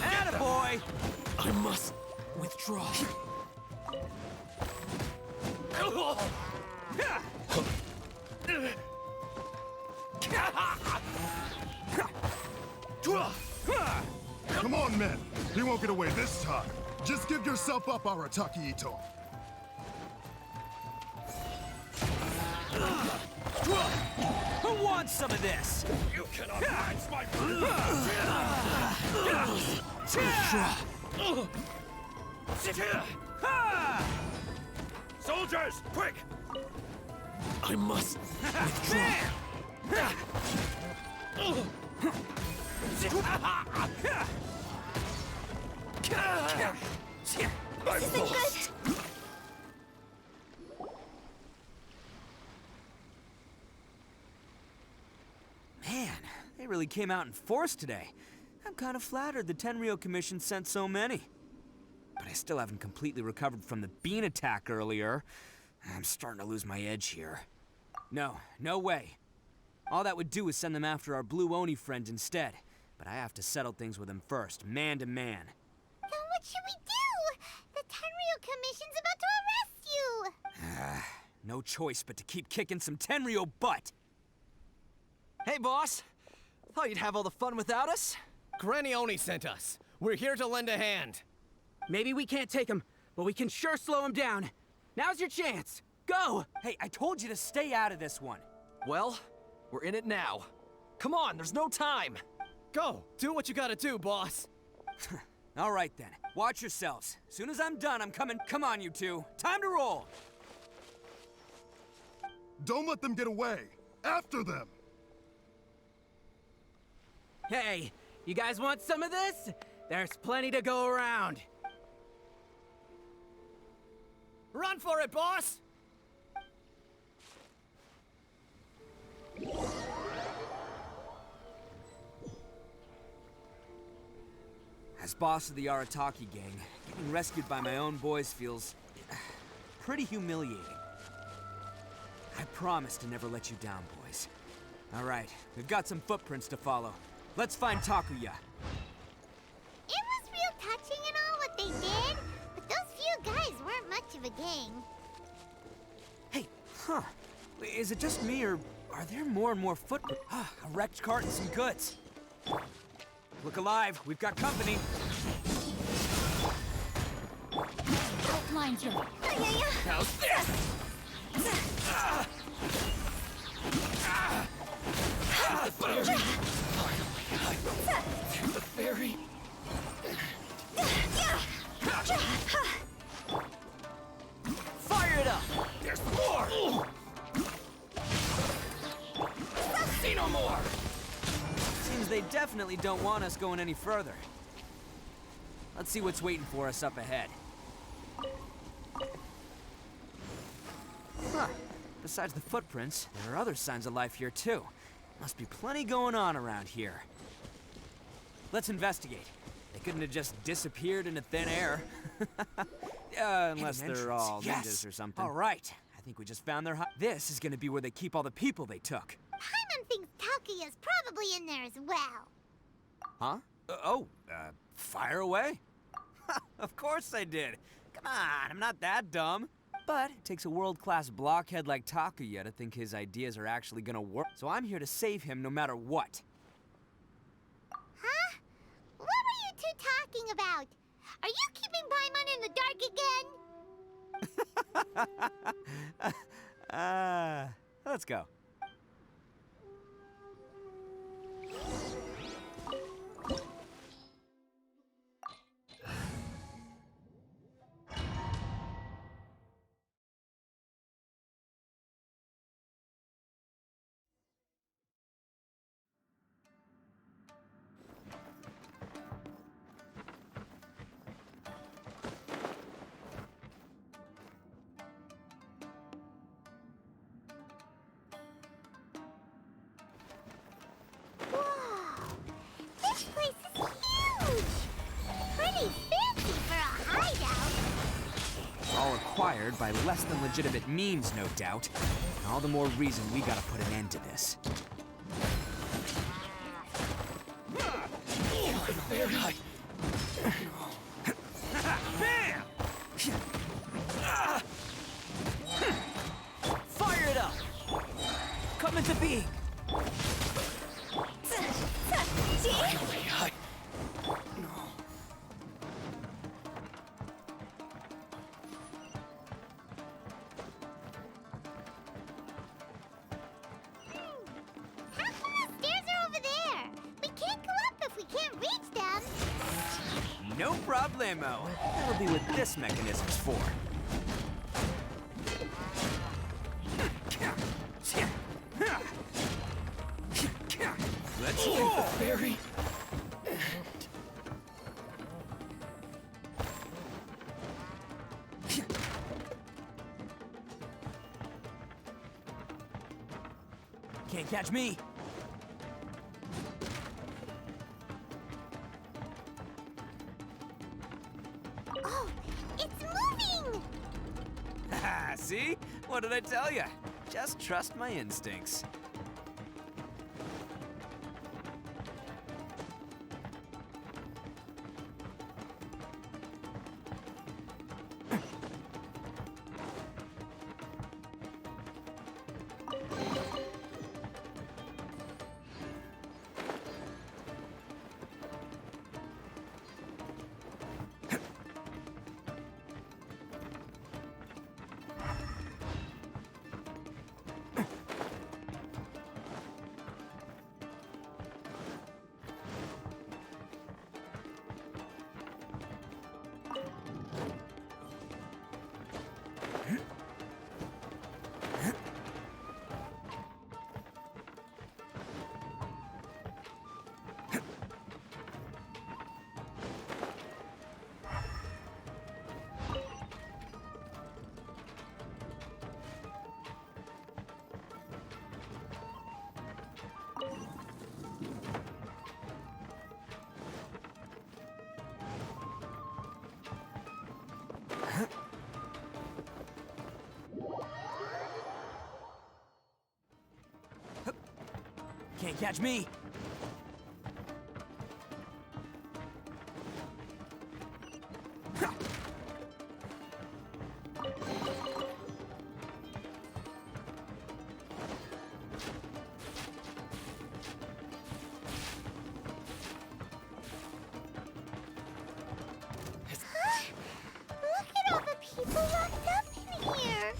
S7: Attaboy!
S10: I must withdraw.
S12: Come on, men! He won't get away this time. Just give yourself up, Arataki Itto.
S7: Who wants some of this?
S10: You cannot match my Soldiers, quick! I must withdraw.
S2: This isn't good!
S7: Man, they really came out in force today. I'm kind of flattered the Tenryou Commission sent so many. But I still haven't completely recovered from the bean attack earlier. I'm starting to lose my edge here. No way. All that would do is send them after our Blue Oni friend instead. But I have to settle things with him first, man to man.
S2: Then what should we do? The Tenryou Commission's about to arrest you!
S7: No choice but to keep kicking some Tenryou butt.
S13: Hey, boss. Thought you'd have all the fun without us?
S14: Granny Oni sent us. We're here to lend a hand.
S7: Maybe we can't take him, but we can sure slow him down. Now's your chance. Go! Hey, I told you to stay out of this one.
S13: Well, we're in it now. Come on, there's no time.
S14: Go, do what you gotta do, boss.
S7: All right then, watch yourselves. Soon as I'm done, I'm coming. Come on, you two. Time to roll.
S12: Don't let them get away. After them.
S15: Hey, you guys want some of this? There's plenty to go around.
S14: Run for it, boss!
S7: As boss of the Arataki gang, getting rescued by my own boys feels pretty humiliating. I promise to never let you down, boys. All right, we've got some footprints to follow. Let's find Takuya.
S2: It was real touching and all what they did, but those few guys weren't much of a gang.
S7: Hey, huh. Is it just me, or are there more and more footprints? A wrecked cart and some goods. Look alive, we've got company.
S9: Outline you.
S14: How's this? The ferry. Finally, the ferry.
S7: Fire it up!
S14: There's more! See no more!
S7: Seems they definitely don't want us going any further. Let's see what's waiting for us up ahead. Huh. Besides the footprints, there are other signs of life here too. Must be plenty going on around here. Let's investigate. They couldn't have just disappeared into thin air. Unless they're all ninjas or something. All right. I think we just found their This is gonna be where they keep all the people they took.
S2: Paimon thinks Takuya's probably in there as well.
S7: Huh? Fire away? Of course I did. Come on, I'm not that dumb. But it takes a world-class blockhead like Takuya to think his ideas are actually gonna work. So I'm here to save him no matter what.
S2: Huh? What were you two talking about? Are you keeping Paimon in the dark again?
S7: Let's go.
S2: This place is huge! Pretty fancy for a hideout.
S7: All acquired by less than legitimate means, no doubt. And all the more reason we gotta put an end to this.
S14: Bam!
S7: Fire it up! Come into being!
S2: How come the stairs are over there? We can't go up if we can't reach them.
S7: No problemo. That'll be what this mechanism's for. Let's leave the ferry. Can't catch me.
S2: Oh, it's moving!
S7: See? What did I tell you? Just trust my instincts. Can't catch me.
S2: Look at all the people locked up in here.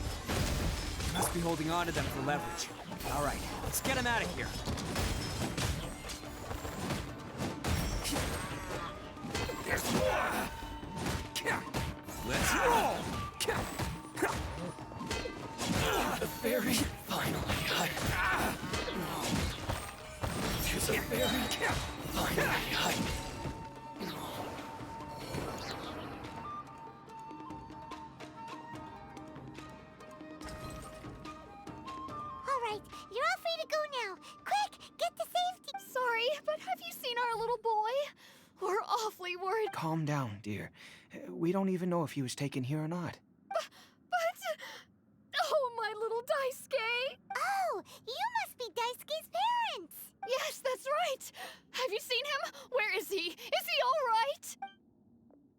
S7: Must be holding on to them for leverage. All right, let's get him out of here. There's more. Let's roll.
S11: The fairy finally. To the fairy finally.
S2: All right, you're all free to go now. Quick, get to safety.
S9: Sorry, but have you seen our little boy? We're awfully worried.
S16: Calm down, dear. We don't even know if he was taken here or not.
S9: Oh, my little Daisuke!
S2: Oh, you must be Daisuke's parents.
S9: Yes, that's right. Have you seen him? Where is he? Is he all right?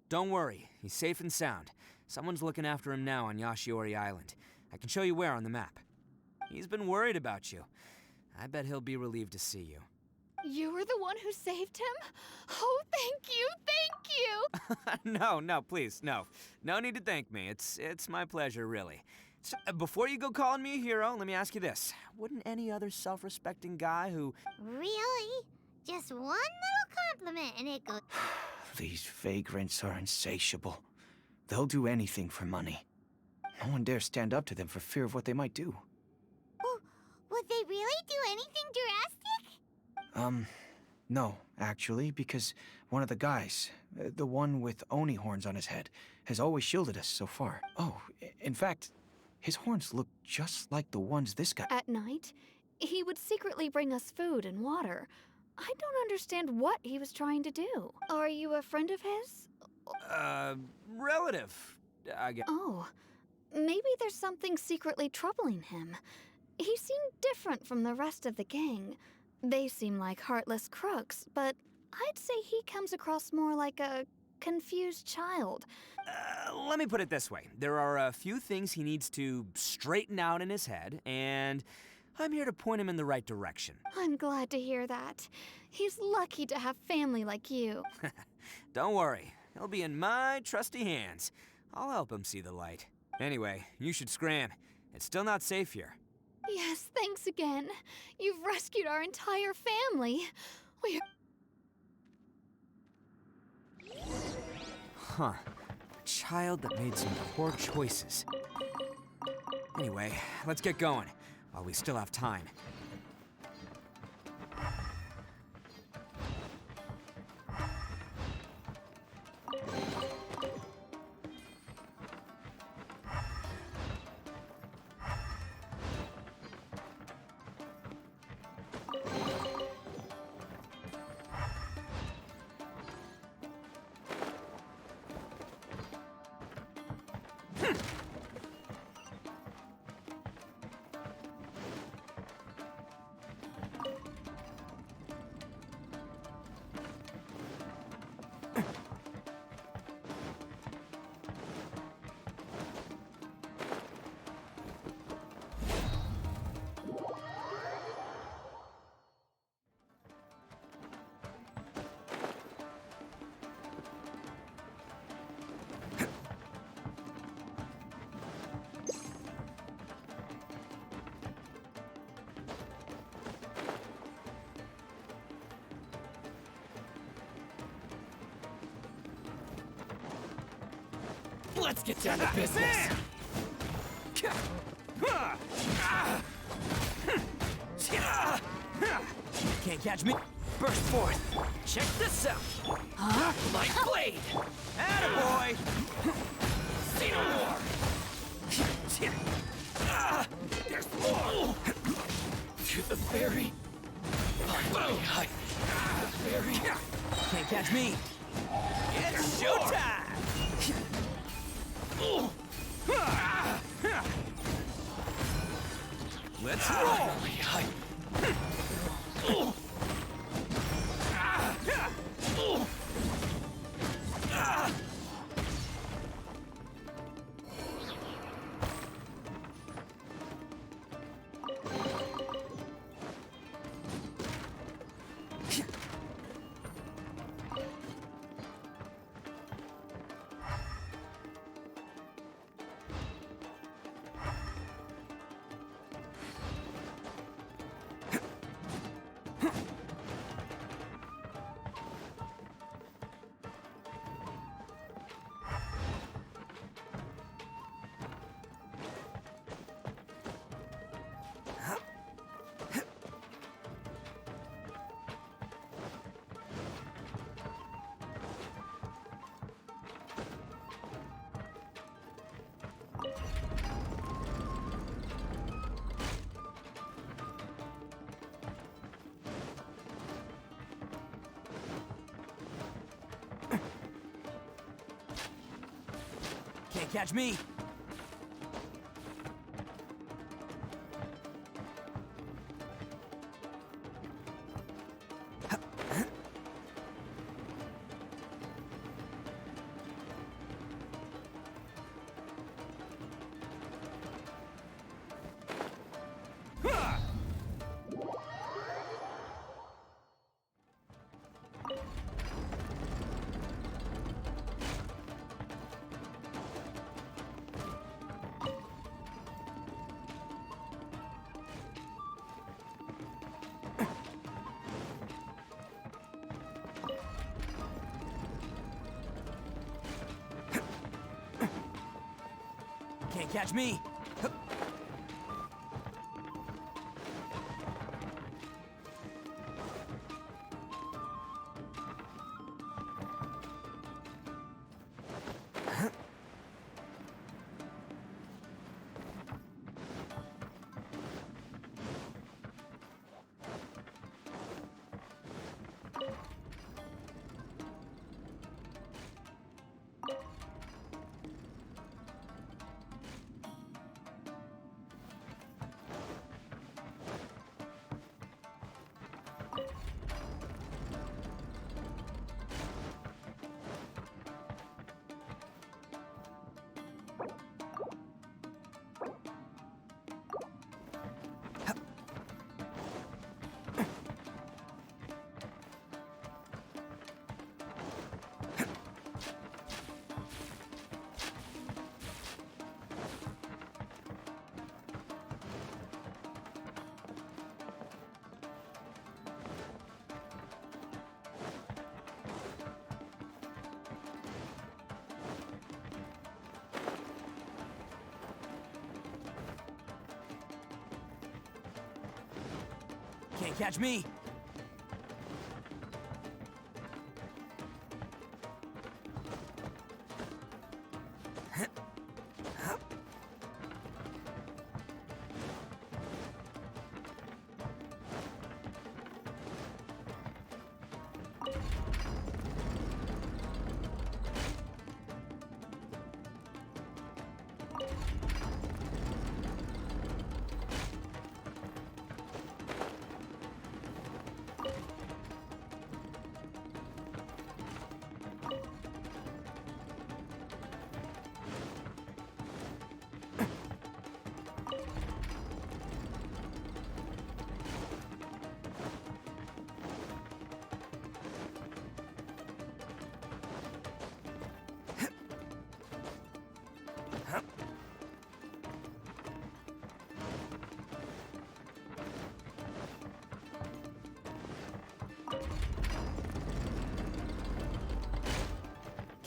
S7: Don't worry, he's safe and sound. Someone's looking after him now on Yashiori Island. I can show you where on the map. He's been worried about you. I bet he'll be relieved to see you.
S9: You were the one who saved him? Oh, thank you, thank you!
S7: No, please, no. No need to thank me. It's my pleasure, really. So, before you go calling me a hero, let me ask you this. Wouldn't any other self-respecting guy who...
S2: Really? Just one little compliment and it goes...
S16: These vagrants are insatiable. They'll do anything for money. No one dares stand up to them for fear of what they might do.
S2: Oh, would they really do anything drastic?
S16: No, actually, because one of the guys, the one with Oni horns on his head, has always shielded us so far. Oh, in fact, his horns look just like the ones this guy...
S9: At night, he would secretly bring us food and water. I don't understand what he was trying to do. Are you a friend of his?
S7: Relative, I guess.
S9: Oh, maybe there's something secretly troubling him. He seemed different from the rest of the gang. They seem like heartless crooks, but I'd say he comes across more like a confused child.
S7: Let me put it this way. There are a few things he needs to straighten out in his head, and I'm here to point him in the right direction.
S9: I'm glad to hear that. He's lucky to have family like you.
S7: Don't worry. He'll be in my trusty hands. I'll help him see the light. Anyway, you should scram. It's still not safe here.
S9: Yes, thanks again. You've rescued our entire family. We're...
S7: Huh. A child that made some poor choices. Anyway, let's get going, while we still have time.
S11: Let's get down to business.
S7: Can't catch me. Burst forth. Check this out.
S11: Huh? My blade!
S7: Attaboy!
S11: Say no more! There's more! To the fairy. Finally, the fairy.
S7: Can't catch me. It's showtime! Let's roll! Can't catch me! Can't catch me! Can't catch me!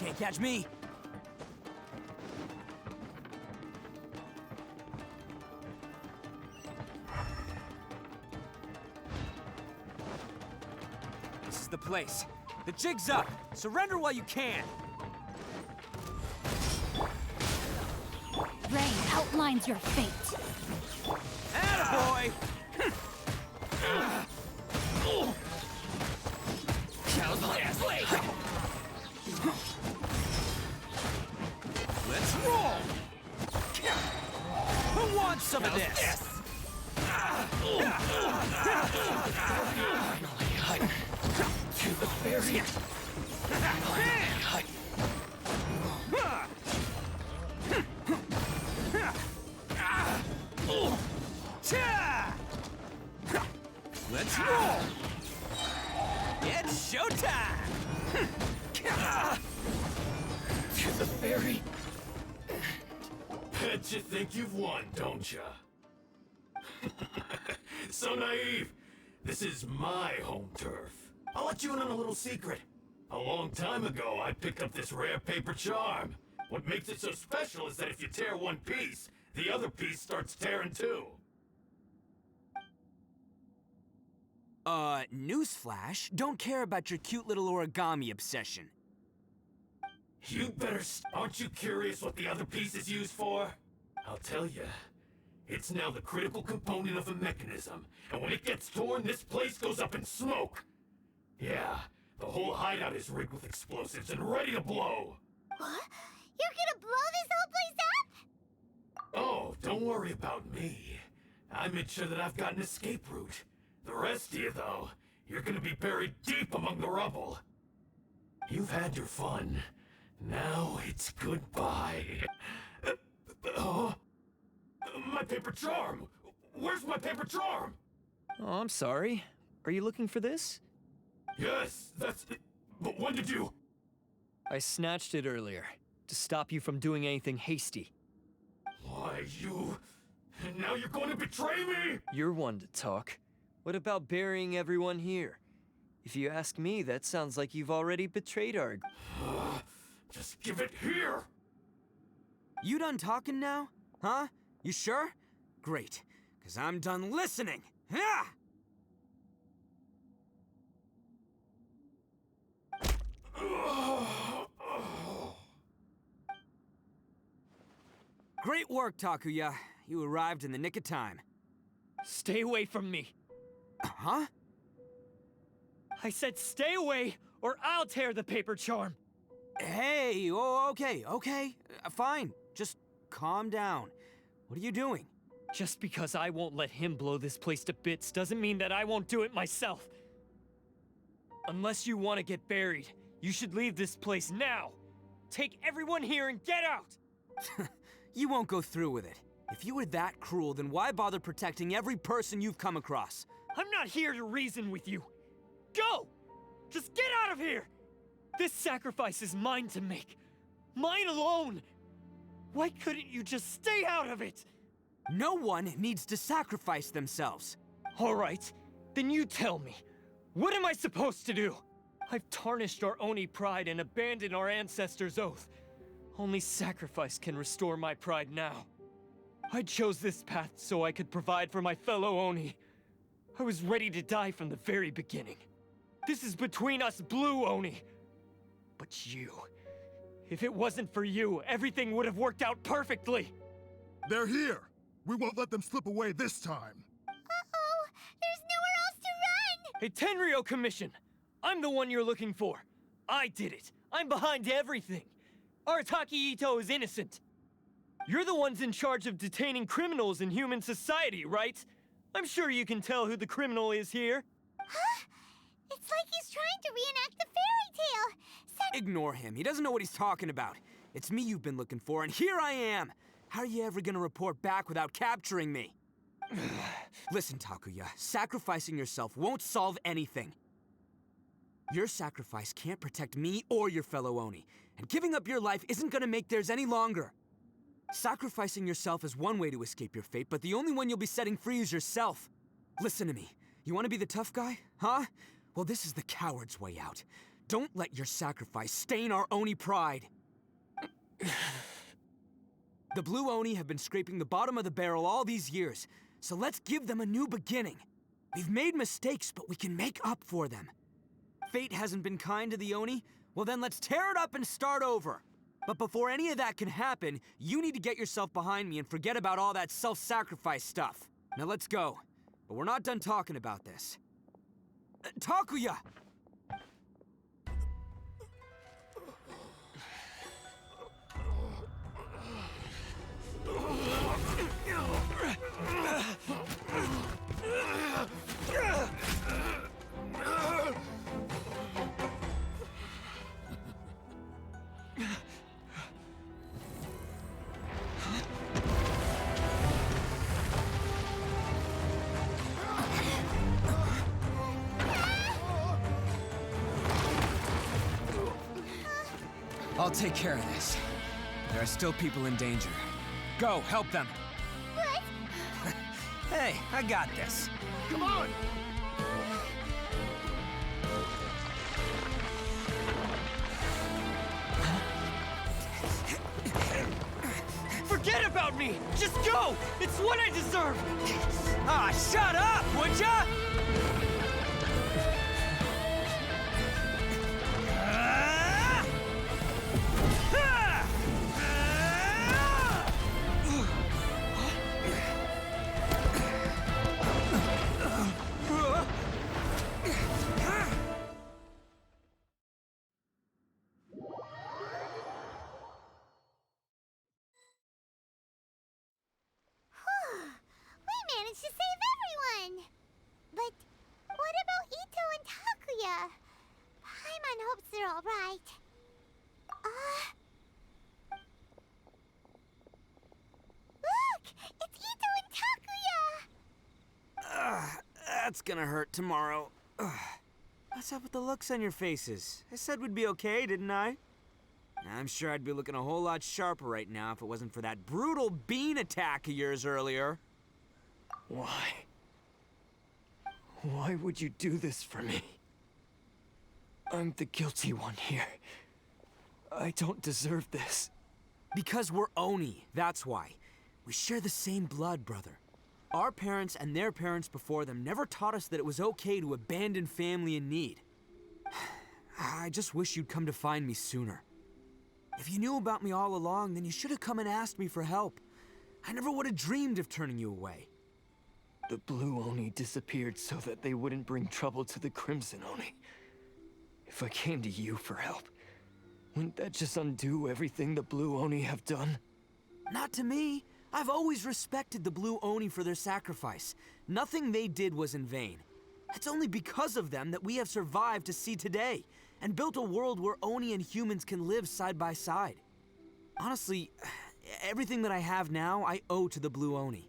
S7: Can't catch me! This is the place. The jig's up! Surrender while you can!
S17: Rain outlines your fate.
S7: Attaboy! Let's roll! Who wants some of this?
S18: To the very
S7: Let's roll! It's showtime!
S18: To the very Bet you think you've won, don't ya? So naive! This is my home turf. I'll let you in on a little secret. A long time ago, I picked up this rare paper charm. What makes it so special is that if you tear one piece, the other piece starts tearing too.
S7: Newsflash, don't care about your cute little origami obsession.
S18: You'd better aren't you curious what the other piece is used for? I'll tell you. It's now the critical component of a mechanism, and when it gets torn, this place goes up in smoke. Yeah, the whole hideout is rigged with explosives and ready to blow.
S2: What? You're gonna blow this whole place up?
S18: Oh, don't worry about me. I made sure that I've got an escape route. The rest of you, though, you're gonna be buried deep among the rubble. You've had your fun. Now it's goodbye. My paper charm! Where's my paper charm?
S11: Oh, I'm sorry. Are you looking for this?
S18: Yes, that's it. But when did you...
S11: I snatched it earlier, to stop you from doing anything hasty.
S18: Why, you... And now you're going to betray me?
S11: You're one to talk. What about burying everyone here? If you ask me, that sounds like you've already betrayed our...
S18: Just give it here!
S7: You done talking now? Huh? You sure? Great, because I'm done listening. Yeah! Great work, Takuya. You arrived in the nick of time.
S11: Stay away from me.
S7: Huh?
S11: I said stay away, or I'll tear the paper charm.
S7: Hey, oh, okay. Fine. Just calm down. What are you doing?
S11: Just because I won't let him blow this place to bits doesn't mean that I won't do it myself. Unless you want to get buried, you should leave this place now. Take everyone here and get out!
S7: You won't go through with it. If you were that cruel, then why bother protecting every person you've come across?
S11: I'm not here to reason with you. Go! Just get out of here! This sacrifice is mine to make. Mine alone! Why couldn't you just stay out of it?
S7: No one needs to sacrifice themselves.
S11: All right, then you tell me. What am I supposed to do? I've tarnished our Oni pride and abandoned our ancestors' oath. Only sacrifice can restore my pride now. I chose this path so I could provide for my fellow Oni. I was ready to die from the very beginning. This is between us Blue Oni. But you... If it wasn't for you, everything would have worked out perfectly!
S12: They're here! We won't let them slip away this time!
S2: Uh-oh! There's nowhere else to run!
S11: A Tenryou commission! I'm the one you're looking for. I did it. I'm behind everything. Arataki Itto is innocent. You're the ones in charge of detaining criminals in human society, right? I'm sure you can tell who the criminal is here.
S2: Huh? It's like he's trying to reenact the fairy tale!
S7: Ignore him. He doesn't know what he's talking about. It's me you've been looking for, and here I am! How are you ever gonna report back without capturing me? Listen, Takuya, sacrificing yourself won't solve anything. Your sacrifice can't protect me or your fellow Oni, and giving up your life isn't gonna make theirs any longer. Sacrificing yourself is one way to escape your fate, but the only one you'll be setting free is yourself. Listen to me. You want to be the tough guy, huh? Well, this is the coward's way out. Don't let your sacrifice stain our Oni pride. The Blue Oni have been scraping the bottom of the barrel all these years, so let's give them a new beginning. We've made mistakes, but we can make up for them. Fate hasn't been kind to the Oni? Well then let's tear it up and start over. But before any of that can happen, you need to get yourself behind me and forget about all that self-sacrifice stuff. Now let's go. But we're not done talking about this. Takuya! I'll take care of this. There are still people in danger. Go, help them.
S2: What?
S7: Hey, I got this.
S12: Come on!
S11: Forget about me! Just go! It's what I deserve!
S7: Ah, shut up, would ya?
S2: they're all right. Look! It's Itto and Takuya!
S7: That's gonna hurt tomorrow. What's up with the looks on your faces? I said we'd be okay, didn't I? I'm sure I'd be looking a whole lot sharper right now if it wasn't for that brutal bean attack of yours earlier.
S11: Why? Why would you do this for me? I'm the guilty one here. I don't deserve this.
S7: Because we're Oni, that's why. We share the same blood, brother. Our parents and their parents before them never taught us that it was okay to abandon family in need. I just wish you'd come to find me sooner. If you knew about me all along, then you should have come and asked me for help. I never would have dreamed of turning you away.
S11: The Blue Oni disappeared so that they wouldn't bring trouble to the Crimson Oni. If I came to you for help, wouldn't that just undo everything the Blue Oni have done?
S7: Not to me. I've always respected the Blue Oni for their sacrifice. Nothing they did was in vain. It's only because of them that we have survived to see today, and built a world where Oni and humans can live side by side. Honestly, everything that I have now, I owe to the Blue Oni.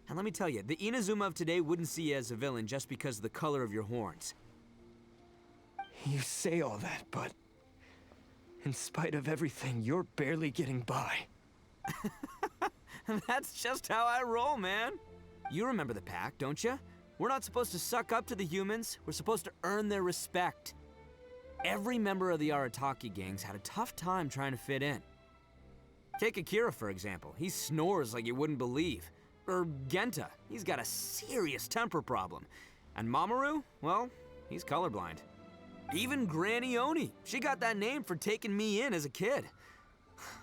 S7: And let me tell you, the Inazuma of today wouldn't see you as a villain just because of the color of your horns.
S11: You say all that, but in spite of everything, you're barely getting by.
S7: That's just how I roll, man. You remember the pact, don't you? We're not supposed to suck up to the humans. We're supposed to earn their respect. Every member of the Arataki gangs had a tough time trying to fit in. Take Akira, for example. He snores like you wouldn't believe. Or Genta. He's got a serious temper problem. And Mamoru, well, he's colorblind. Even Granny Oni. She got that name for taking me in as a kid.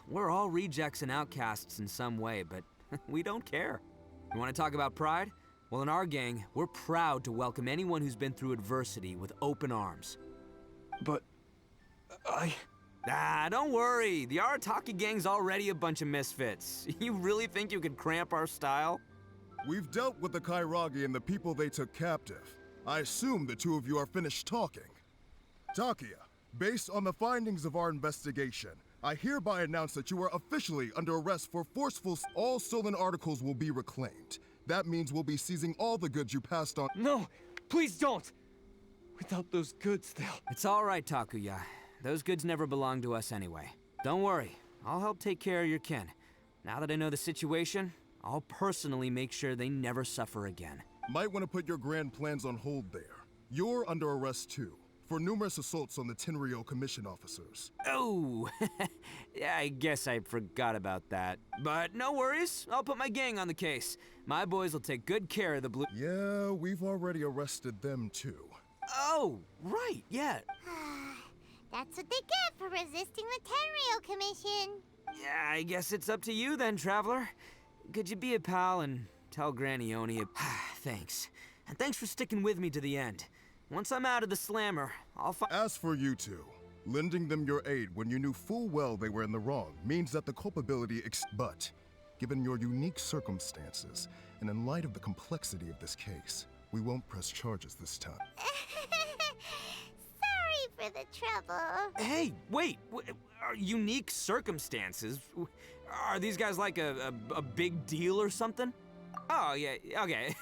S7: We're all rejects and outcasts in some way, but we don't care. You want to talk about pride? Well, in our gang, we're proud to welcome anyone who's been through adversity with open arms.
S11: But
S7: don't worry. The Arataki gang's already a bunch of misfits. You really think you could cramp our style?
S12: We've dealt with the Kairagi and the people they took captive. I assume the two of you are finished talking. Takuya, based on the findings of our investigation, I hereby announce that you are officially under arrest for forceful. All stolen articles will be reclaimed. That means we'll be seizing all the goods you passed on.
S11: No, please don't. Without those goods, they'll...
S7: It's all right, Takuya. Those goods never belonged to us anyway. Don't worry. I'll help take care of your kin. Now that I know the situation, I'll personally make sure they never suffer again.
S12: Might want to put your grand plans on hold there. You're under arrest too, for numerous assaults on the Tenryou Commission officers.
S7: Oh, yeah, I guess I forgot about that. But no worries, I'll put my gang on the case. My boys will take good care of the blue...
S12: Yeah, we've already arrested them too.
S7: Oh, right, yeah.
S2: That's what they get for resisting the Tenryou Commission.
S7: Yeah, I guess it's up to you then, Traveler. Could you be a pal and tell Granny Oni thanks. And thanks for sticking with me to the end. Once I'm out of the slammer, I'll
S12: As for you two, lending them your aid when you knew full well they were in the wrong means that the culpability but, given your unique circumstances, and in light of the complexity of this case, we won't press charges this time.
S2: Sorry for the trouble.
S7: Hey, wait! Are unique circumstances? Are these guys like a big deal or something? Oh, yeah, okay.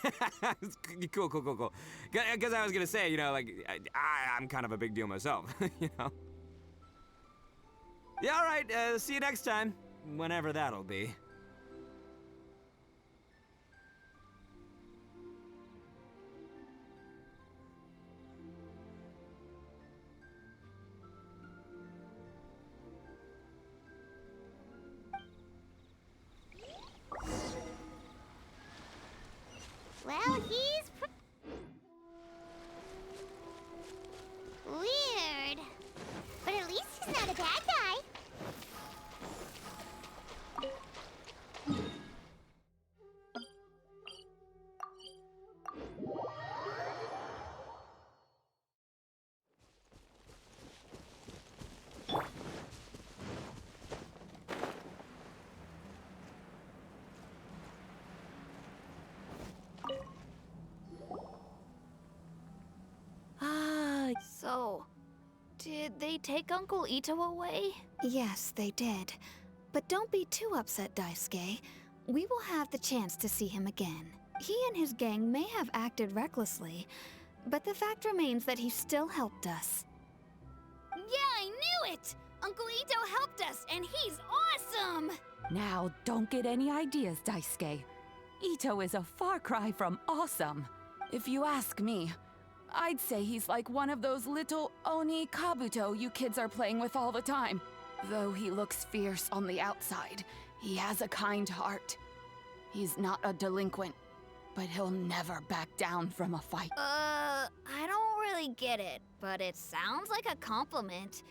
S7: Cool. Because I was gonna say, you know, like, I'm kind of a big deal myself, you know? Yeah, all right, see you next time. Whenever that'll be.
S2: Well, he's weird. But at least he's not a bad guy.
S9: Did they take Uncle Itto away?
S17: Yes, they did. But don't be too upset, Daisuke. We will have the chance to see him again. He and his gang may have acted recklessly, but the fact remains that he still helped us.
S9: Yeah, I knew it! Uncle Itto helped us, and he's awesome!
S19: Now, don't get any ideas, Daisuke. Itto is a far cry from awesome. If you ask me, I'd say he's like one of those little Oni Kabuto you kids are playing with all the time. Though he looks fierce on the outside, he has a kind heart. He's not a delinquent, but he'll never back down from a fight.
S9: I don't really get it, but it sounds like a compliment.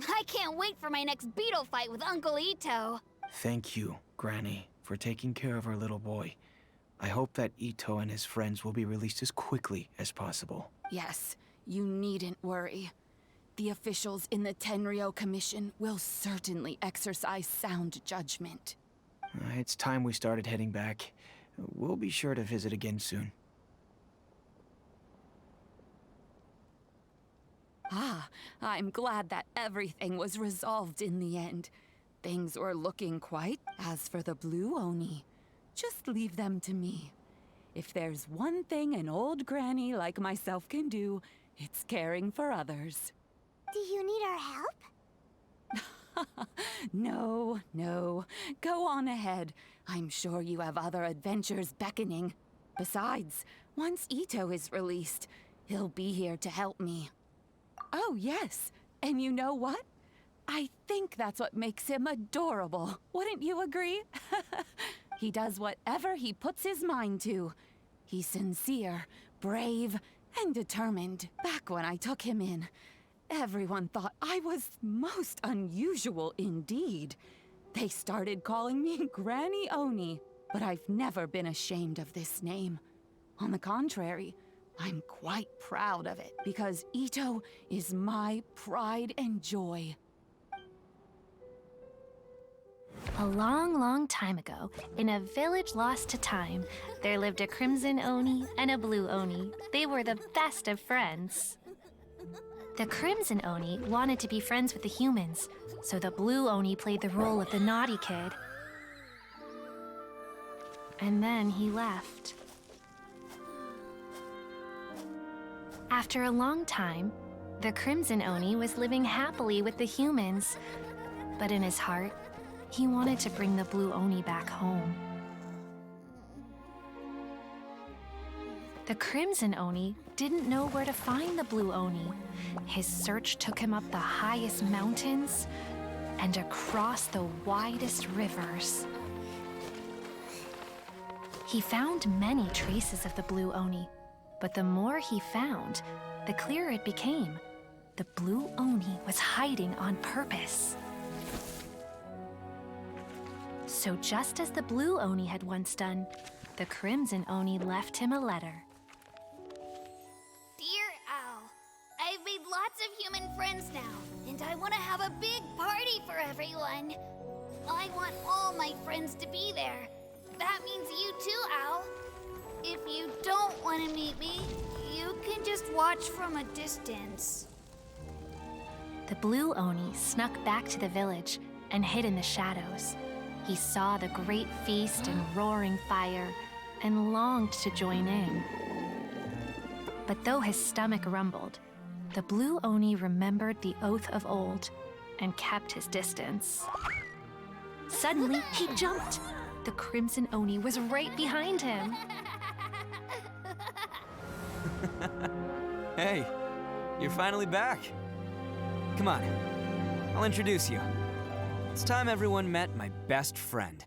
S9: I can't wait for my next beetle fight with Uncle Itto.
S16: Thank you, Granny, for taking care of our little boy. I hope that Itto and his friends will be released as quickly as possible.
S19: Yes, you needn't worry. The officials in the Tenryou Commission will certainly exercise sound judgment.
S16: It's time we started heading back. We'll be sure to visit again soon.
S19: Ah, I'm glad that everything was resolved in the end. Things were looking quite. As for the Blue Oni, just leave them to me. If there's one thing an old granny like myself can do, it's caring for others.
S2: Do you need our help?
S19: No, no. Go on ahead. I'm sure you have other adventures beckoning. Besides, once Itto is released, he'll be here to help me. Oh, yes. And you know what? I think that's what makes him adorable. Wouldn't you agree? He does whatever he puts his mind to. He's sincere, brave, and determined. Back when I took him in, everyone thought I was most unusual indeed. They started calling me Granny Oni, but I've never been ashamed of this name. On the contrary, I'm quite proud of it, because Itto is my pride and joy.
S6: A long, long time ago, in a village lost to time, there lived a crimson Oni and a blue Oni. They were the best of friends. The crimson Oni wanted to be friends with the humans, so the blue Oni played the role of the naughty kid. And then he left. After a long time, the crimson Oni was living happily with the humans, but in his heart, he wanted to bring the blue Oni back home. The crimson Oni didn't know where to find the blue Oni. His search took him up the highest mountains and across the widest rivers. He found many traces of the blue Oni, but the more he found, the clearer it became. The blue Oni was hiding on purpose. So just as the blue Oni had once done, the crimson Oni left him a letter.
S9: Dear Owl, I've made lots of human friends now, and I want to have a big party for everyone. I want all my friends to be there. That means you too, Owl. If you don't want to meet me, you can just watch from a distance.
S6: The blue Oni snuck back to the village and hid in the shadows. He saw the great feast and roaring fire and longed to join in. But though his stomach rumbled, the blue Oni remembered the oath of old and kept his distance. Suddenly, he jumped. The crimson Oni was right behind him.
S7: Hey, you're finally back. Come on, I'll introduce you. It's time everyone met my best friend.